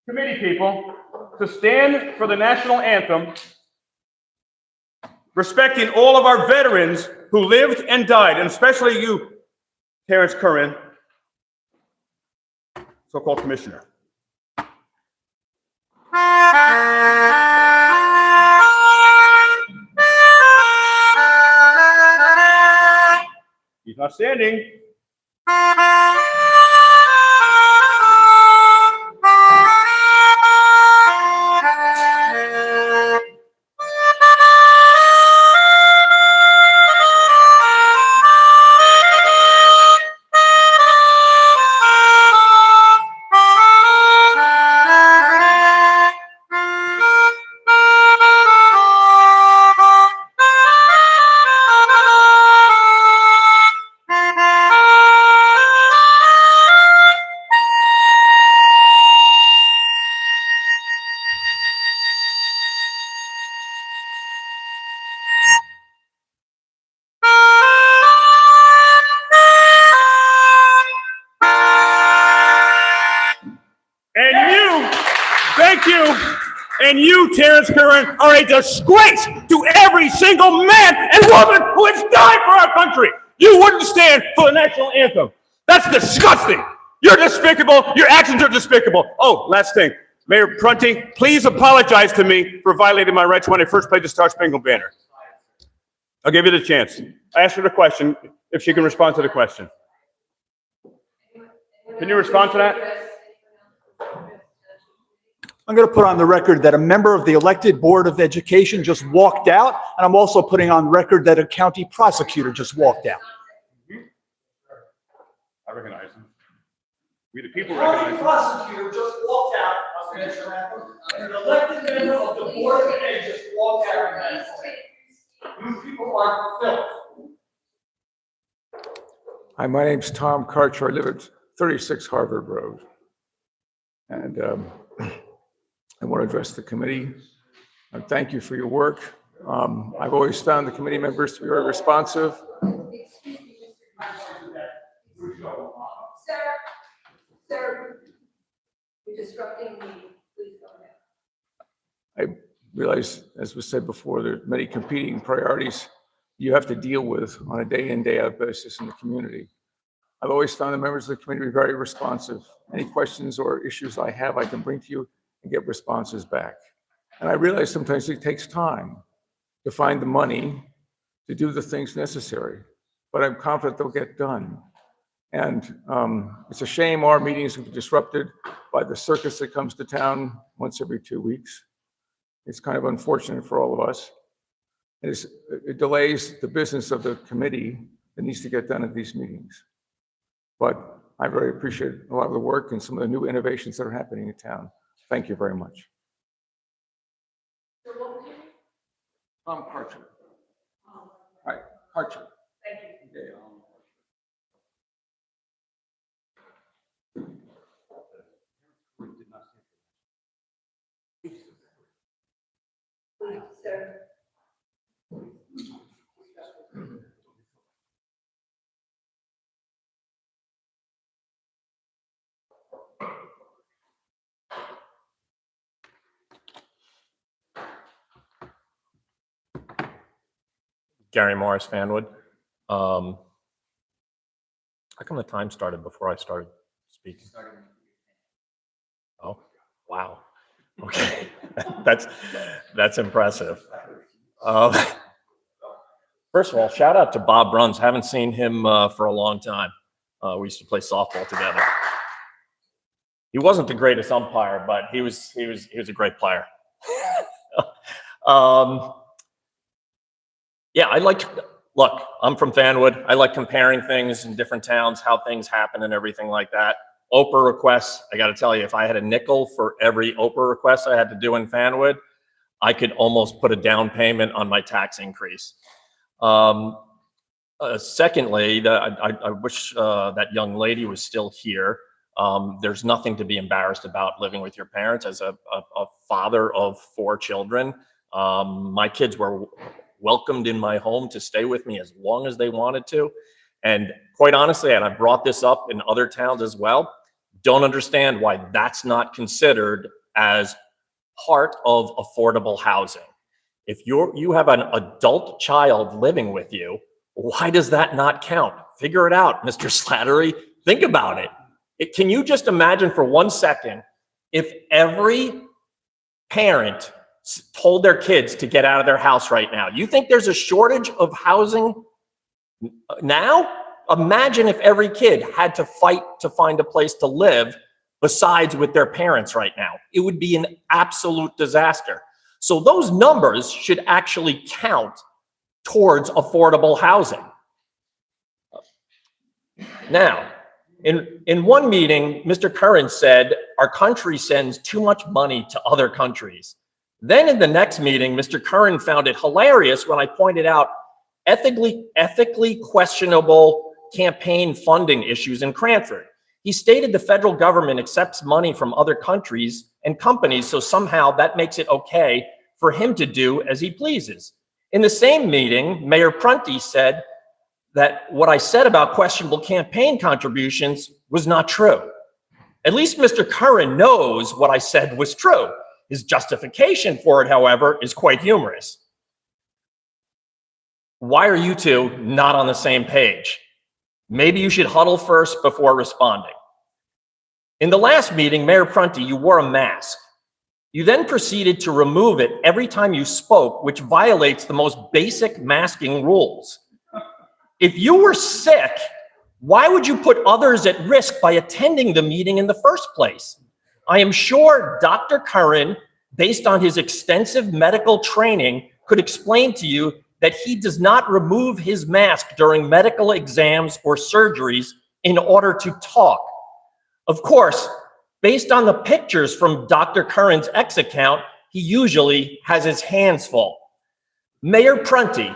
committee people to stand for the national anthem, respecting all of our veterans who lived and died, and especially you, Terrence Curran, so-called commissioner. He's not standing. And you, Terrence Curran, are a disgrace to every single man and woman who has died for our country. You wouldn't stand for the national anthem. That's disgusting. You're despicable. Your actions are despicable. Oh, last thing. Mayor Prunty, please apologize to me for violating my rights when I first played the Star Spangled Banner. I'll give you the chance. I asked her the question, if she can respond to the question. Can you respond to that? I'm going to put on the record that a member of the elected Board of Education just walked out, and I'm also putting on record that a county prosecutor just walked out. I recognize him. We the people recognize him. The prosecutor just walked out, and an elected member of the Board of Ed just walked out. You people are filth. Hi, my name's Tom Karcher. I live at 36 Harvard Road. And I want to address the committee. Thank you for your work. I've always found the committee members to be very responsive. Sir, you're disrupting me. Please go ahead. I realize, as was said before, there are many competing priorities you have to deal with on a day in, day out basis in the community. I've always found the members of the committee to be very responsive. Any questions or issues I have, I can bring to you and get responses back. And I realize sometimes it takes time to find the money to do the things necessary, but I'm confident they'll get done. And it's a shame our meetings will be disrupted by the circus that comes to town once every 2 weeks. It's kind of unfortunate for all of us. It delays the business of the committee that needs to get done at these meetings. But I very appreciate a lot of the work and some of the new innovations that are happening in town. Thank you very much. Tom Karcher. Hi, Karcher. Thank you. Yeah. Please, sir. Gary Morris, Fanwood. How come the time started before I started speaking? Oh, wow. Okay, that's impressive. First of all, shout out to Bob Bruns. Haven't seen him for a long time. We used to play softball together. He wasn't the greatest umpire, but he was a great player. Yeah, look, I'm from Fanwood. I like comparing things in different towns, how things happen and everything like that. Oprah requests, I gotta tell you, if I had a nickel for every Oprah request I had to do in Fanwood, I could almost put a down payment on my tax increase. Secondly, I wish that young lady was still here. There's nothing to be embarrassed about living with your parents. As a father of 4 children, my kids were welcomed in my home to stay with me as long as they wanted to. And quite honestly, and I brought this up in other towns as well, don't understand why that's not considered as part of affordable housing. If you have an adult child living with you, why does that not count? Figure it out, Mr. Slattery. Think about it. Can you just imagine for 1 second if every parent told their kids to get out of their house right now? You think there's a shortage of housing now? Imagine if every kid had to fight to find a place to live besides with their parents right now. It would be an absolute disaster. So those numbers should actually count towards affordable housing. Now, in one meeting, Mr. Curran said, our country sends too much money to other countries. Then in the next meeting, Mr. Curran found it hilarious when I pointed out ethically questionable campaign funding issues in Cranford. He stated the federal government accepts money from other countries and companies, so somehow that makes it okay for him to do as he pleases. In the same meeting, Mayor Prunty said that what I said about questionable campaign contributions was not true. At least Mr. Curran knows what I said was true. His justification for it, however, is quite humorous. Why are you two not on the same page? Maybe you should huddle first before responding. In the last meeting, Mayor Prunty, you wore a mask. You then proceeded to remove it every time you spoke, which violates the most basic masking rules. If you were sick, why would you put others at risk by attending the meeting in the first place? I am sure Dr. Curran, based on his extensive medical training, could explain to you that he does not remove his mask during medical exams or surgeries in order to talk. Of course, based on the pictures from Dr. Curran's X account, he usually has his hands full. Mayor Prunty,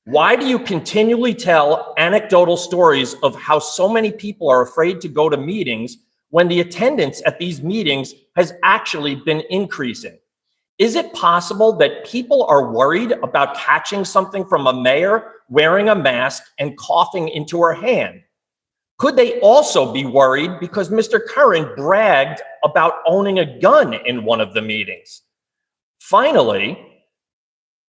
why do you continually tell anecdotal stories of how so many people are afraid to go to meetings when the attendance at these meetings has actually been increasing? Is it possible that people are worried about catching something from a mayor wearing a mask and coughing into her hand? Could they also be worried because Mr. Curran bragged about owning a gun in one of the meetings? Finally,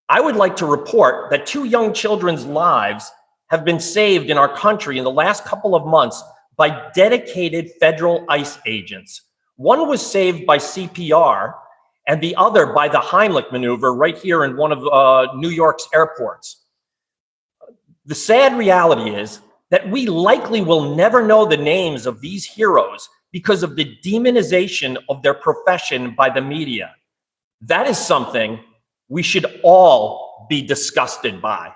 I would like to report that 2 young children's lives have been saved in our country in the last couple of months by dedicated federal ICE agents. One was saved by CPR and the other by the Heimlich maneuver right here in one of New York's airports. The sad reality is that we likely will never know the names of these heroes because of the demonization of their profession by the media. That is something we should all be disgusted by.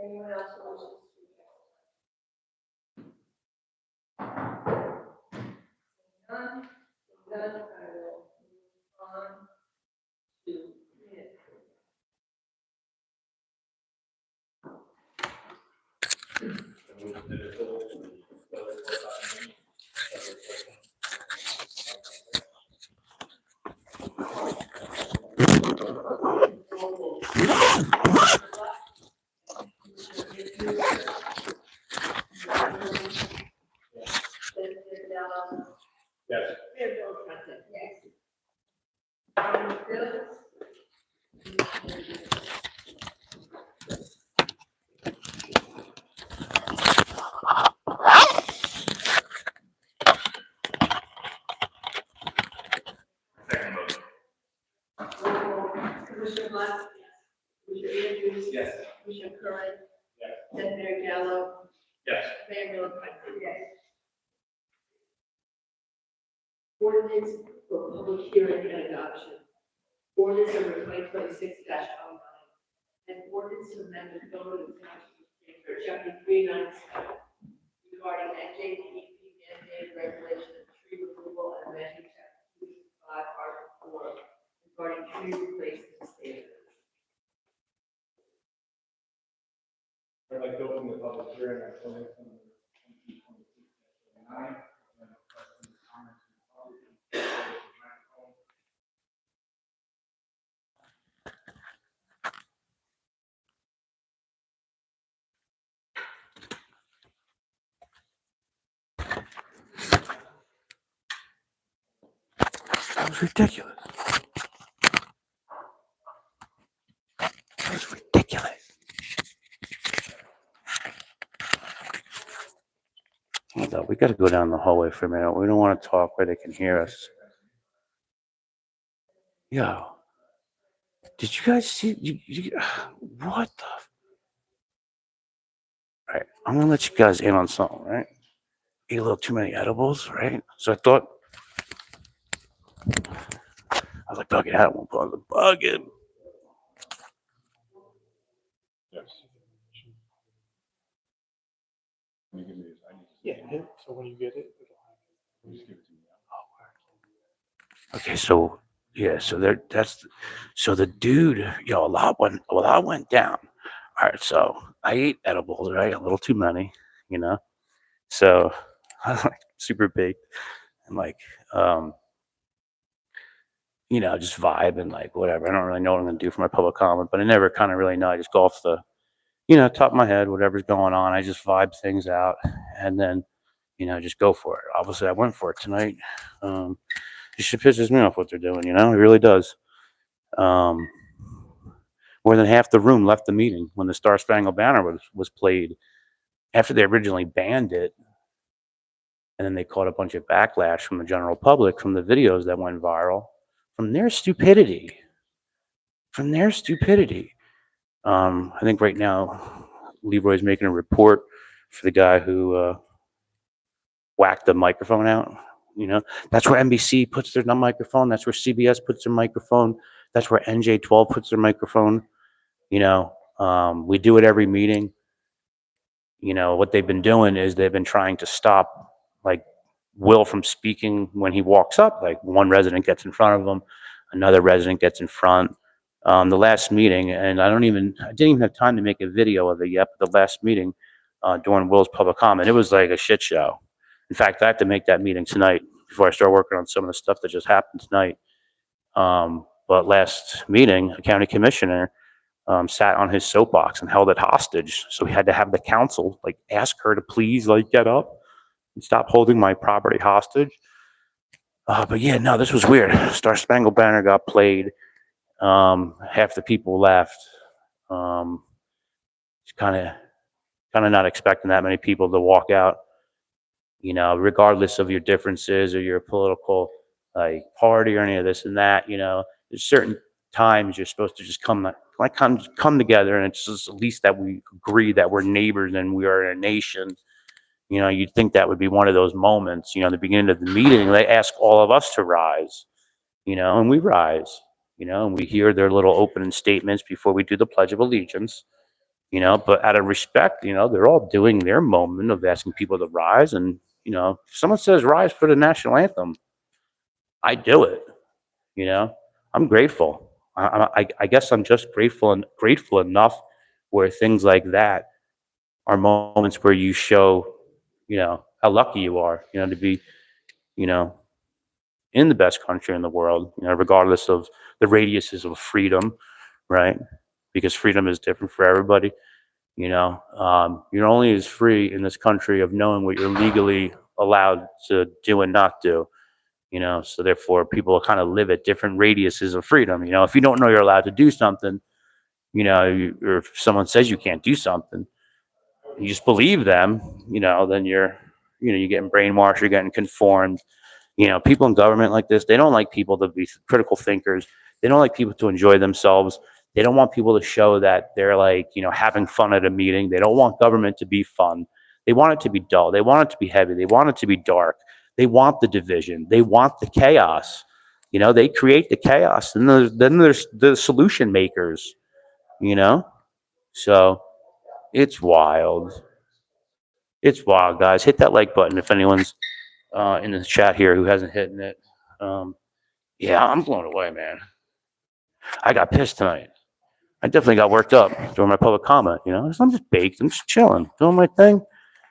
Anyone else who wishes to speak? None, I will move on to minutes. Yes. Commissioner Blunt? Commissioner Andrews? Yes. Commissioner Curran? Ordinance for public hearing and adoption. Ordinance number 2026-09. An ordinance to amend the code of the township of Cranford, chapter 397, regarding SJW mandated regulation of tree removal and measure chapter 205, article 4, regarding tree replacement standards. I'd like to open the public hearing on ordinance number 2026-09. Questions, comments, from the public? That was ridiculous. That was ridiculous. Hold on, we got to go down the hallway for a minute. We don't want to talk where they can hear us. Yo, did you guys see? What the? All right, I'm gonna let you guys in on something, right? Ate a little too many edibles, right? So I thought, I was like, bug it out, won't bug the bug it. Yes. Yeah, so when you get it, Just give it to me. Okay, so yeah, so there, so the dude, yo, a lot went down. All right, so I ate edibles, right? A little too many, you know. So I was like super baked and like, you know, just vibe and like whatever. I don't really know what I'm gonna do for my public comment, but I never kind of really know. I just go off the, you know, top of my head, whatever's going on. I just vibe things out and then, you know, just go for it. Obviously, I went for it tonight. It shit pisses me off what they're doing, you know, it really does. More than half the room left the meeting when the Star Spangled Banner was played after they originally banned it. And then they caught a bunch of backlash from the general public from the videos that went viral from their stupidity. From their stupidity. I think right now, Leroy's making a report for the guy who whacked the microphone out. You know, that's where NBC puts their microphone. That's where CBS puts their microphone. That's where NJ12 puts their microphone. You know, we do it every meeting. You know, what they've been doing is they've been trying to stop, like, Will from speaking when he walks up. Like, one resident gets in front of him, another resident gets in front. The last meeting, and I didn't even have time to make a video of it yet, but the last meeting during Will's public comment, it was like a shit show. In fact, I have to make that meeting tonight before I start working on some of the stuff that just happened tonight. But last meeting, a county commissioner sat on his soapbox and held it hostage. So we had to have the council like ask her to please like get up and stop holding my property hostage. But yeah, no, this was weird. Star Spangled Banner got played. Half the people left. Just kind of not expecting that many people to walk out. You know, regardless of your differences or your political like party or any of this and that. You know, there's certain times you're supposed to just come together, and it's just at least that we agree that we're neighbors and we are a nation. You know, you'd think that would be one of those moments. You know, at the beginning of the meeting, they ask all of us to rise. You know, and we rise. You know, and we hear their little opening statements before we do the Pledge of Allegiance. You know, but out of respect, you know, they're all doing their moment of asking people to rise. And, you know, if someone says rise for the national anthem, I do it. You know, I'm grateful. I guess I'm just grateful enough where things like that are moments where you show, you know, how lucky you are, you know, to be, you know, in the best country in the world, you know, regardless of the radiuses of freedom, right? Because freedom is different for everybody. You know, you're only as free in this country of knowing what you're legally allowed to do and not do. You know, so therefore people kind of live at different radiuses of freedom. You know, if you don't know you're allowed to do something, you know, or if someone says you can't do something, you just believe them, you know, then you're getting brainwashed, you're getting conformed. You know, people in government like this, they don't like people to be critical thinkers. They don't like people to enjoy themselves. They don't want people to show that they're like, you know, having fun at a meeting. They don't want government to be fun. They want it to be dull. They want it to be heavy. They want it to be dark. They want the division. They want the chaos. You know, they create the chaos. And then there's the solution makers, you know? So it's wild. It's wild, guys. Hit that like button if anyone's in the chat here who hasn't hit it. Yeah, I'm blown away, man. I got pissed tonight. I definitely got worked up during my public comment, you know? So I'm just baked. I'm just chilling, doing my thing,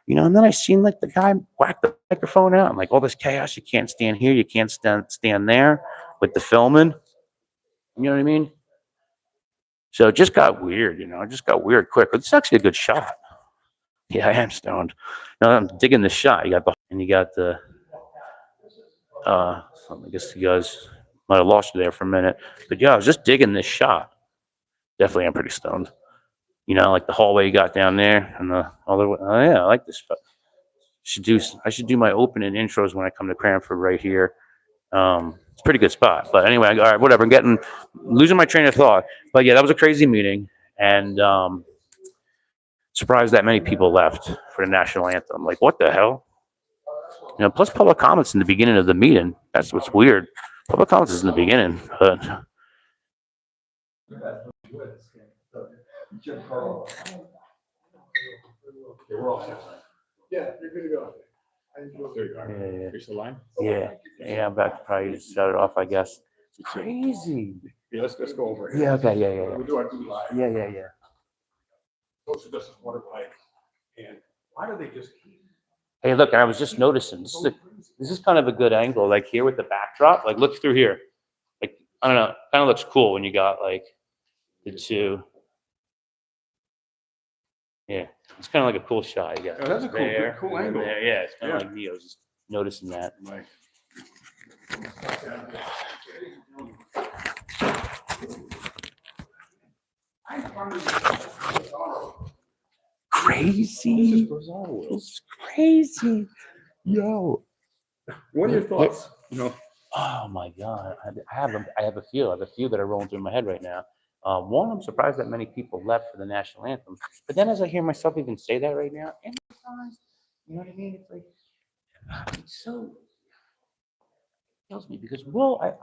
you know? And then I seen like the guy whack the microphone out. I'm like, all this chaos. You can't stand here. You can't stand there with the filming. You know what I mean? So it just got weird, you know? It just got weird quick. It's actually a good shot. Yeah, I am stoned. No, I'm digging the shot. You got the I guess you guys might have lost you there for a minute. But yeah, I was just digging this shot. Definitely am pretty stoned. You know, like the hallway you got down there and the other way. Oh yeah, I like this spot. I should do my opening intros when I come to Cranford right here. It's a pretty good spot. But anyway, all right, whatever. I'm losing my train of thought. But yeah, that was a crazy meeting. And surprised that many people left for the national anthem. Like, what the hell? You know, plus public comments in the beginning of the meeting. That's what's weird. Public comments is in the beginning, but Yeah, you're good to go. yeah, Fix the line? yeah, I'm about to probably just shut it off, I guess. It's crazy. Yeah, let's go over it. Yeah, okay, yeah. We'll do our do live. Yeah. Social justice water pipe. And why do they just keep? Hey, look, I was just noticing. This is kind of a good angle, like here with the backdrop. Like, look through here. Like, I don't know, kind of looks cool when you got like the two. Yeah, it's kind of like a cool shot. You got Yeah, that's a cool and angle. there. Yeah, it's kind of Yeah. like me. I was just noticing that. Right. Crazy. It's crazy. Yo. What are your thoughts? You know, Oh my God. I have a few. I have a few that are rolling through my head right now. One, I'm surprised that many people left for the national anthem. But then as I hear myself even say that right now, emphasize, you know what I mean? It's like, it's so kills me because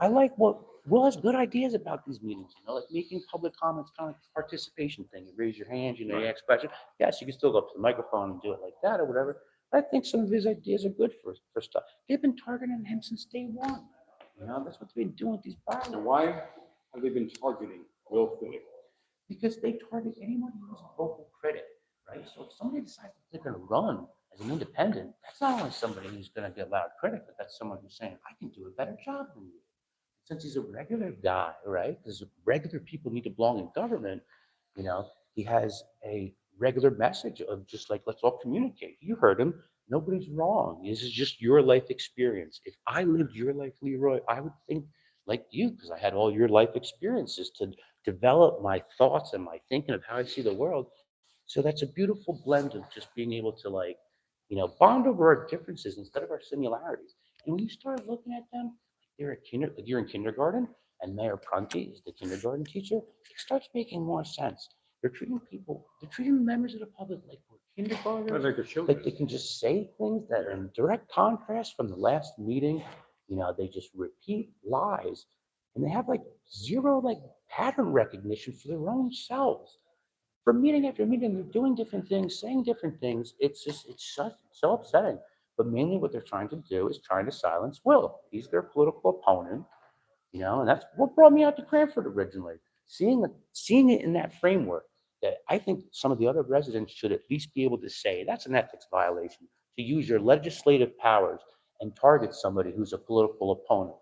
I like what Will has good ideas about these meetings, you know, like making public comments kind of like a participation thing. You raise your hand, you know, you ask questions. Yes, you can still go up to the microphone and do it like that or whatever. I think some of his ideas are good for stuff. They've been targeting him since day one. You know, that's what they've been doing with these bylaws. and why have they been targeting Will Philly? Because they target anyone who's a vocal critic, right? So if somebody decides that they're going to run as an independent, that's not only somebody who's going to get loud critic, but that's someone who's saying, I can do a better job than you. Since he's a regular guy, right? Because regular people need to belong in government, you know, he has a regular message of just like, let's all communicate. You heard him. Nobody's wrong. This is just your life experience. If I lived your life, Leroy, I would think like you because I had all your life experiences to develop my thoughts and my thinking of how I see the world. So that's a beautiful blend of just being able to like, you know, bond over our differences instead of our similarities. And when you start looking at them, like you're in kindergarten and Mayor Prunty is the kindergarten teacher, it starts making more sense. They're treating members of the public like we're kindergartners. Like the children. Like they can just say things that are in direct contrast from the last meeting. You know, they just repeat lies and they have like zero like pattern recognition for their own selves. For meeting after meeting, they're doing different things, saying different things. It's so upsetting. But mainly what they're trying to do is trying to silence Will. He's their political opponent, you know, and that's what brought me out to Cranford originally. Seeing it in that framework, that I think some of the other residents should at least be able to say that's an ethics violation to use your legislative powers and target somebody who's a political opponent.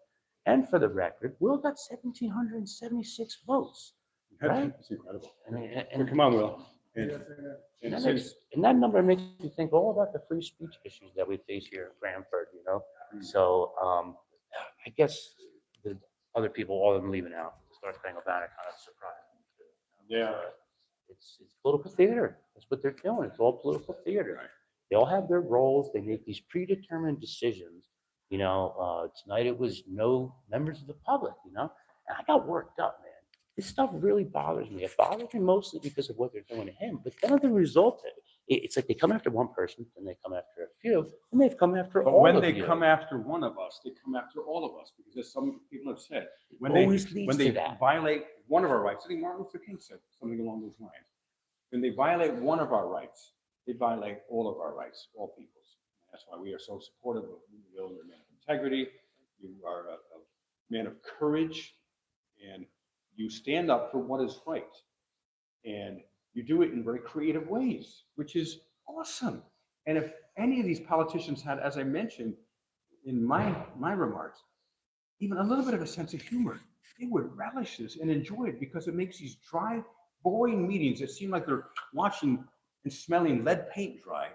And for the record, Will got 1,776 votes. Right? It's incredible. I mean, So come on, Will. And that number makes me think all about the free speech issues that we face here in Cranford, you know? So I guess the other people, all of them leaving out, start saying about it, kind of surprised me. Yeah. It's political theater. That's what they're doing. It's all political theater. Right. They all have their roles. They make these predetermined decisions. You know, tonight it was no members of the public, you know? And I got worked up, man. This stuff really bothers me. It bothers me mostly because of what they're doing to him, but then the result It's like they come after one person, then they come after a few, and they've come after But all when of they you. come after one of us, they come after all of us, because as some people have said, when Always they, leads when to they that. violate one of our rights, I think Martin Luther King said something along those lines. When they violate one of our rights, they violate all of our rights, all people's. That's why we are so supportive of you. Will. You're a man of integrity. You are a man of courage, and you stand up for what is right. And you do it in very creative ways, which is awesome. And if any of these politicians had, as I mentioned in my remarks, even a little bit of a sense of humor, they would relish this and enjoy it, because it makes these dry, boring meetings that seem like they're watching and smelling lead paint dry.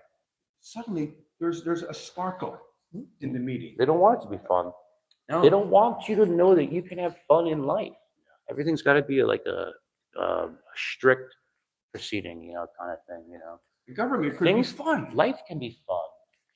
Suddenly, there's a sparkle in the meeting. They don't want it to be fun. No. They don't want you to know that you can have fun in life. Everything's got to be like a strict proceeding, kind of thing, The government could be fun. Life can be fun.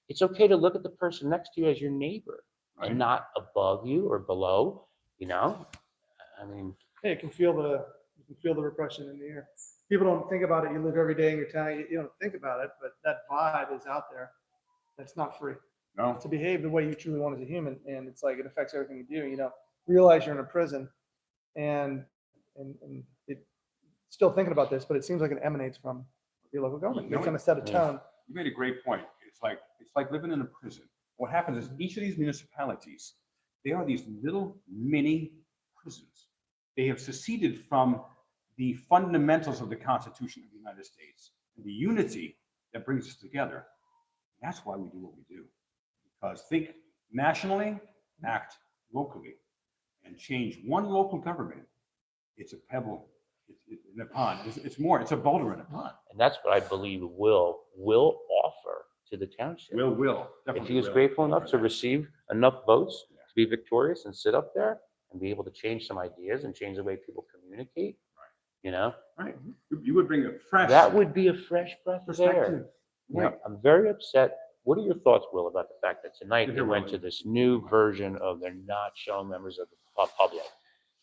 It's okay to look at the person next to you as your neighbor and not above you or below, I mean, Hey, you can feel the repression in the air. People don't think about it. You live every day in your town. You don't think about it, but that vibe is out there. That's not free. No. To behave the way you truly want as a human, and it's like it affects everything you do. Realize you're in a prison, and it still thinking about this, but it seems like it emanates from your local government. It's going to set a tone. You made a great point. It's like living in a prison. What happens is each of these municipalities, they are these little mini prisons. They have seceded from the fundamentals of the Constitution of the United States, and the unity that brings us together. That's why we do what we do. Because think nationally, act locally, and change one local government. It's a pebble in a pond. It's a boulder in a pond. and that's what I believe will offer to the township. Will. If he was grateful enough to receive enough votes to be victorious and sit up there and be able to change some ideas and change the way people communicate, Right. You would bring a fresh. that would be a fresh breath of air. perspective. Right. I'm very upset. What are your thoughts, Will, about the fact that tonight they Here, went Will. to this new version of they're not showing members of the public?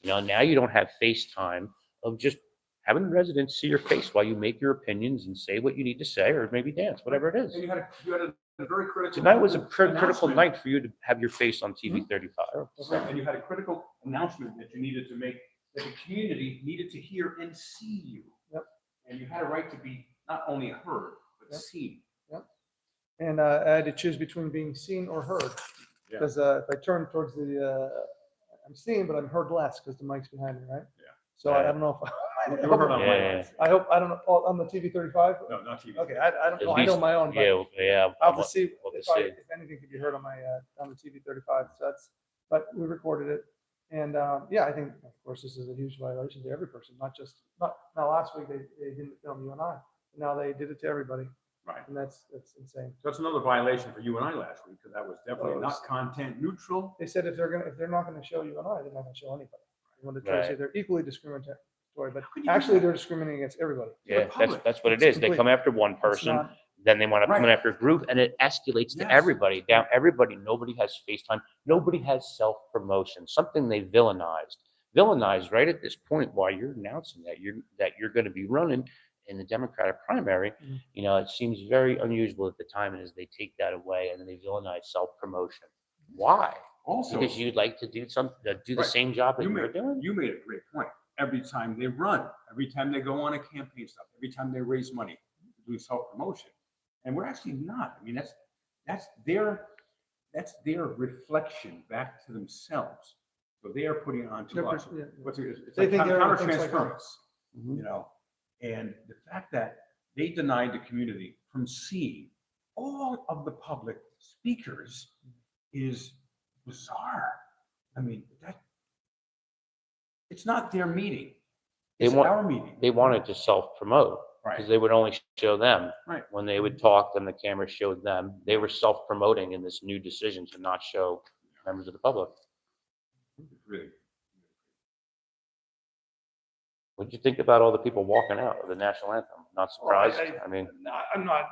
Now you don't have FaceTime of just having the residents see your face while you make your opinions and say what you need to say, or maybe dance, whatever it is. And you had a very critical. Tonight was a critical announcement. night for you to have your face on TV 35. Right, and you had a critical announcement that you needed to make, that the community needed to hear and see you. Yep. And you had a right to be not only heard, but seen. And I had to choose between being seen or heard. Yeah. Because if I turn towards I'm seen, but I'm heard less because the mic's behind me, right? Yeah. So I don't know if. You were heard on Yeah. I hope, I don't know, on the TV 35? No, not TV. Okay, I don't At know, I know least- my own, but Yeah. I'll have to see We'll if see. if anything could be heard on on the TV 35. So but we recorded it. And I think, of course, this is a huge violation to every person, not last week, they didn't film you and I. Now they did it to everybody. Right. And that's insane. So that's another violation for you and I last week, because that was definitely Well, it was- not content neutral. They said if they're not gonna show you and I, they're not gonna show anybody. They want to try to say Right. they're equally discriminatory, but could you do actually that? they're discriminating against everybody. Yeah, public. that's what it It's is. They complete. come after one person, not- then they want to come Right. after a group, and it escalates to Yes. everybody. Down everybody. Nobody has FaceTime. Nobody has self-promotion. Something they villainized right at this point while you're announcing that you're going to be running in the Democratic primary. It seems very unusual at the time, and as they take that away and then they villainize self-promotion. Why? Also, Because you'd like to do the Right. same job that you you're made, doing. you made a great point. Every time they run, every time they go on a campaign stuff, every time they raise money, do self-promotion. And we're actually not. I mean, that's their reflection back to themselves. So they are putting it on to They're us. pers- yeah. It's They like think everyone thinks like counter-transference, and the fact that they denied the community from seeing all of the public speakers is bizarre. I mean, it's not their meeting. It's our meeting. They wanted to self-promote Right. because they would only show them. Right. When they would talk, then the camera showed them. They were self-promoting in this new decision to not show members of the public. Really. What did you think about all the people walking out of the national anthem? Not surprised? I mean, I'm not,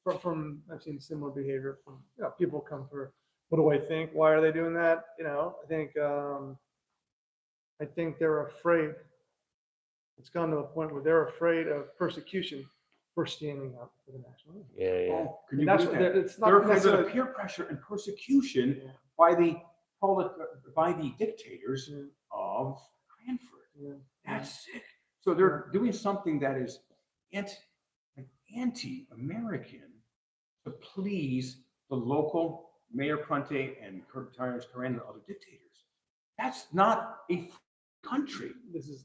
I've seen similar behavior from, people come for, what do I think? Why are they doing that? I think they're afraid. It's gone to a point where they're afraid of persecution for standing up for the national anthem. Yeah. Oh, can you And that's believe what- that? it's not They're afraid of necessarily- the peer pressure and persecution by the dictators of Cranford. That's sick. So they're doing something that is anti-American to please the local Mayor Prunty and Terrence Coran and other dictators. That's not a country. This is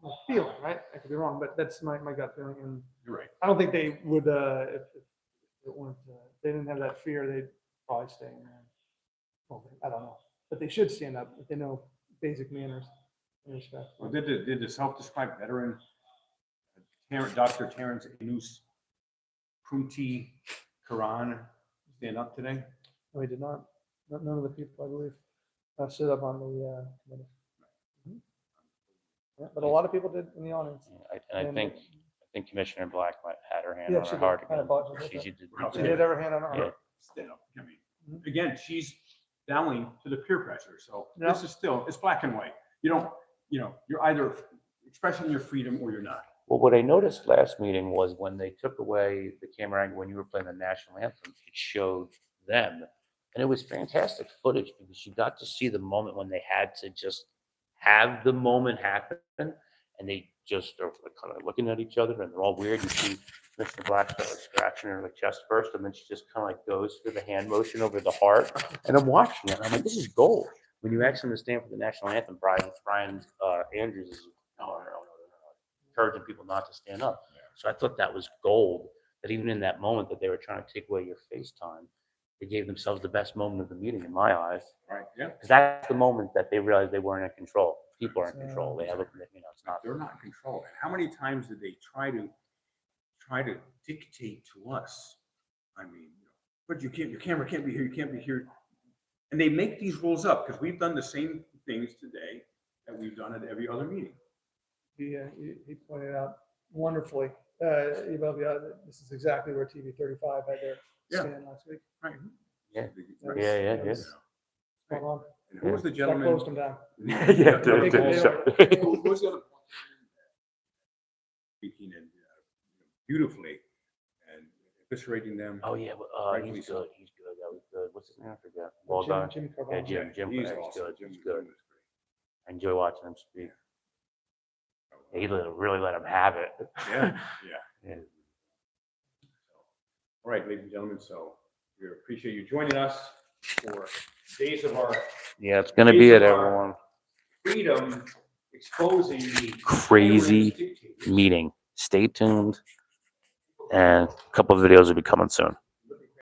my feeling, right? I could be wrong, but that's my gut feeling. And You're right. I don't think they would, if it weren't, they didn't have that fear, they'd probably stay in there. Well, I don't know, but they should stand up if they know basic manners and respect. Well, did the self-described veteran, Dr. Terrence Inus Prunty Karan, stand up today? No, he did not. None of the people, I believe, stood up on the committee. Mhm. Yeah, but a lot of people did in the audience. And I And- think Commissioner Black had her hand Yeah, on she her did. heart I again. apologize. She She did have her hand on her Yeah. heart. Stand up. I mean, again, she's bowing to the peer pressure. So Yeah. this is still, it's black and white. You don't, you're either expressing your freedom or you're not. Well, what I noticed last meeting was when they took away the camera angle when you were playing the national anthem, it showed them. And it was fantastic footage because you got to see the moment when they had to just have the moment happen. And they just are kind of looking at each other and they're all weird. You see Mr. Black start like scratching her like chest first, and then she just kind of like goes through the hand motion over the heart. And I'm watching it and I'm like, this is gold. When you ask them to stand for the national anthem, Brian Andrews is encouraging people not to stand up. So I thought that was gold, that even in that moment that they were trying to take away your face time, they gave themselves the best moment of the meeting in my eyes. Right. Yeah. Because that's the moment that they realized they weren't in control. People are in control. They have a, it's not. They're not in control. And how many times did they try to dictate to us? I mean, but your camera can't be here. You can't be here. And they make these rules up because we've done the same things today that we've done at every other meeting. He pointed out wonderfully, this is exactly where TV 35 had their stand last week. Right. Yeah. That was- Yeah. that was spot on. And who was the That gentleman? closed him down. Yeah, Big deal. Who was the other? Speaking and beautifully and eviscerating them. Oh yeah, Rightfully he's so. good. He's good. That was good. What's his name? I forget. Well done. Jimmy Yeah, Carvajal. Jim. He's He's awesome. good. Jim He's good. was great. I enjoy watching him speak. He really let him have it. Yeah. Yeah. All right, ladies and gentlemen, so we appreciate you joining us for days of our Yeah, it's gonna be it, everyone. freedom exposing the Crazy dictators. meeting. Stay tuned, and a couple of videos will be coming soon.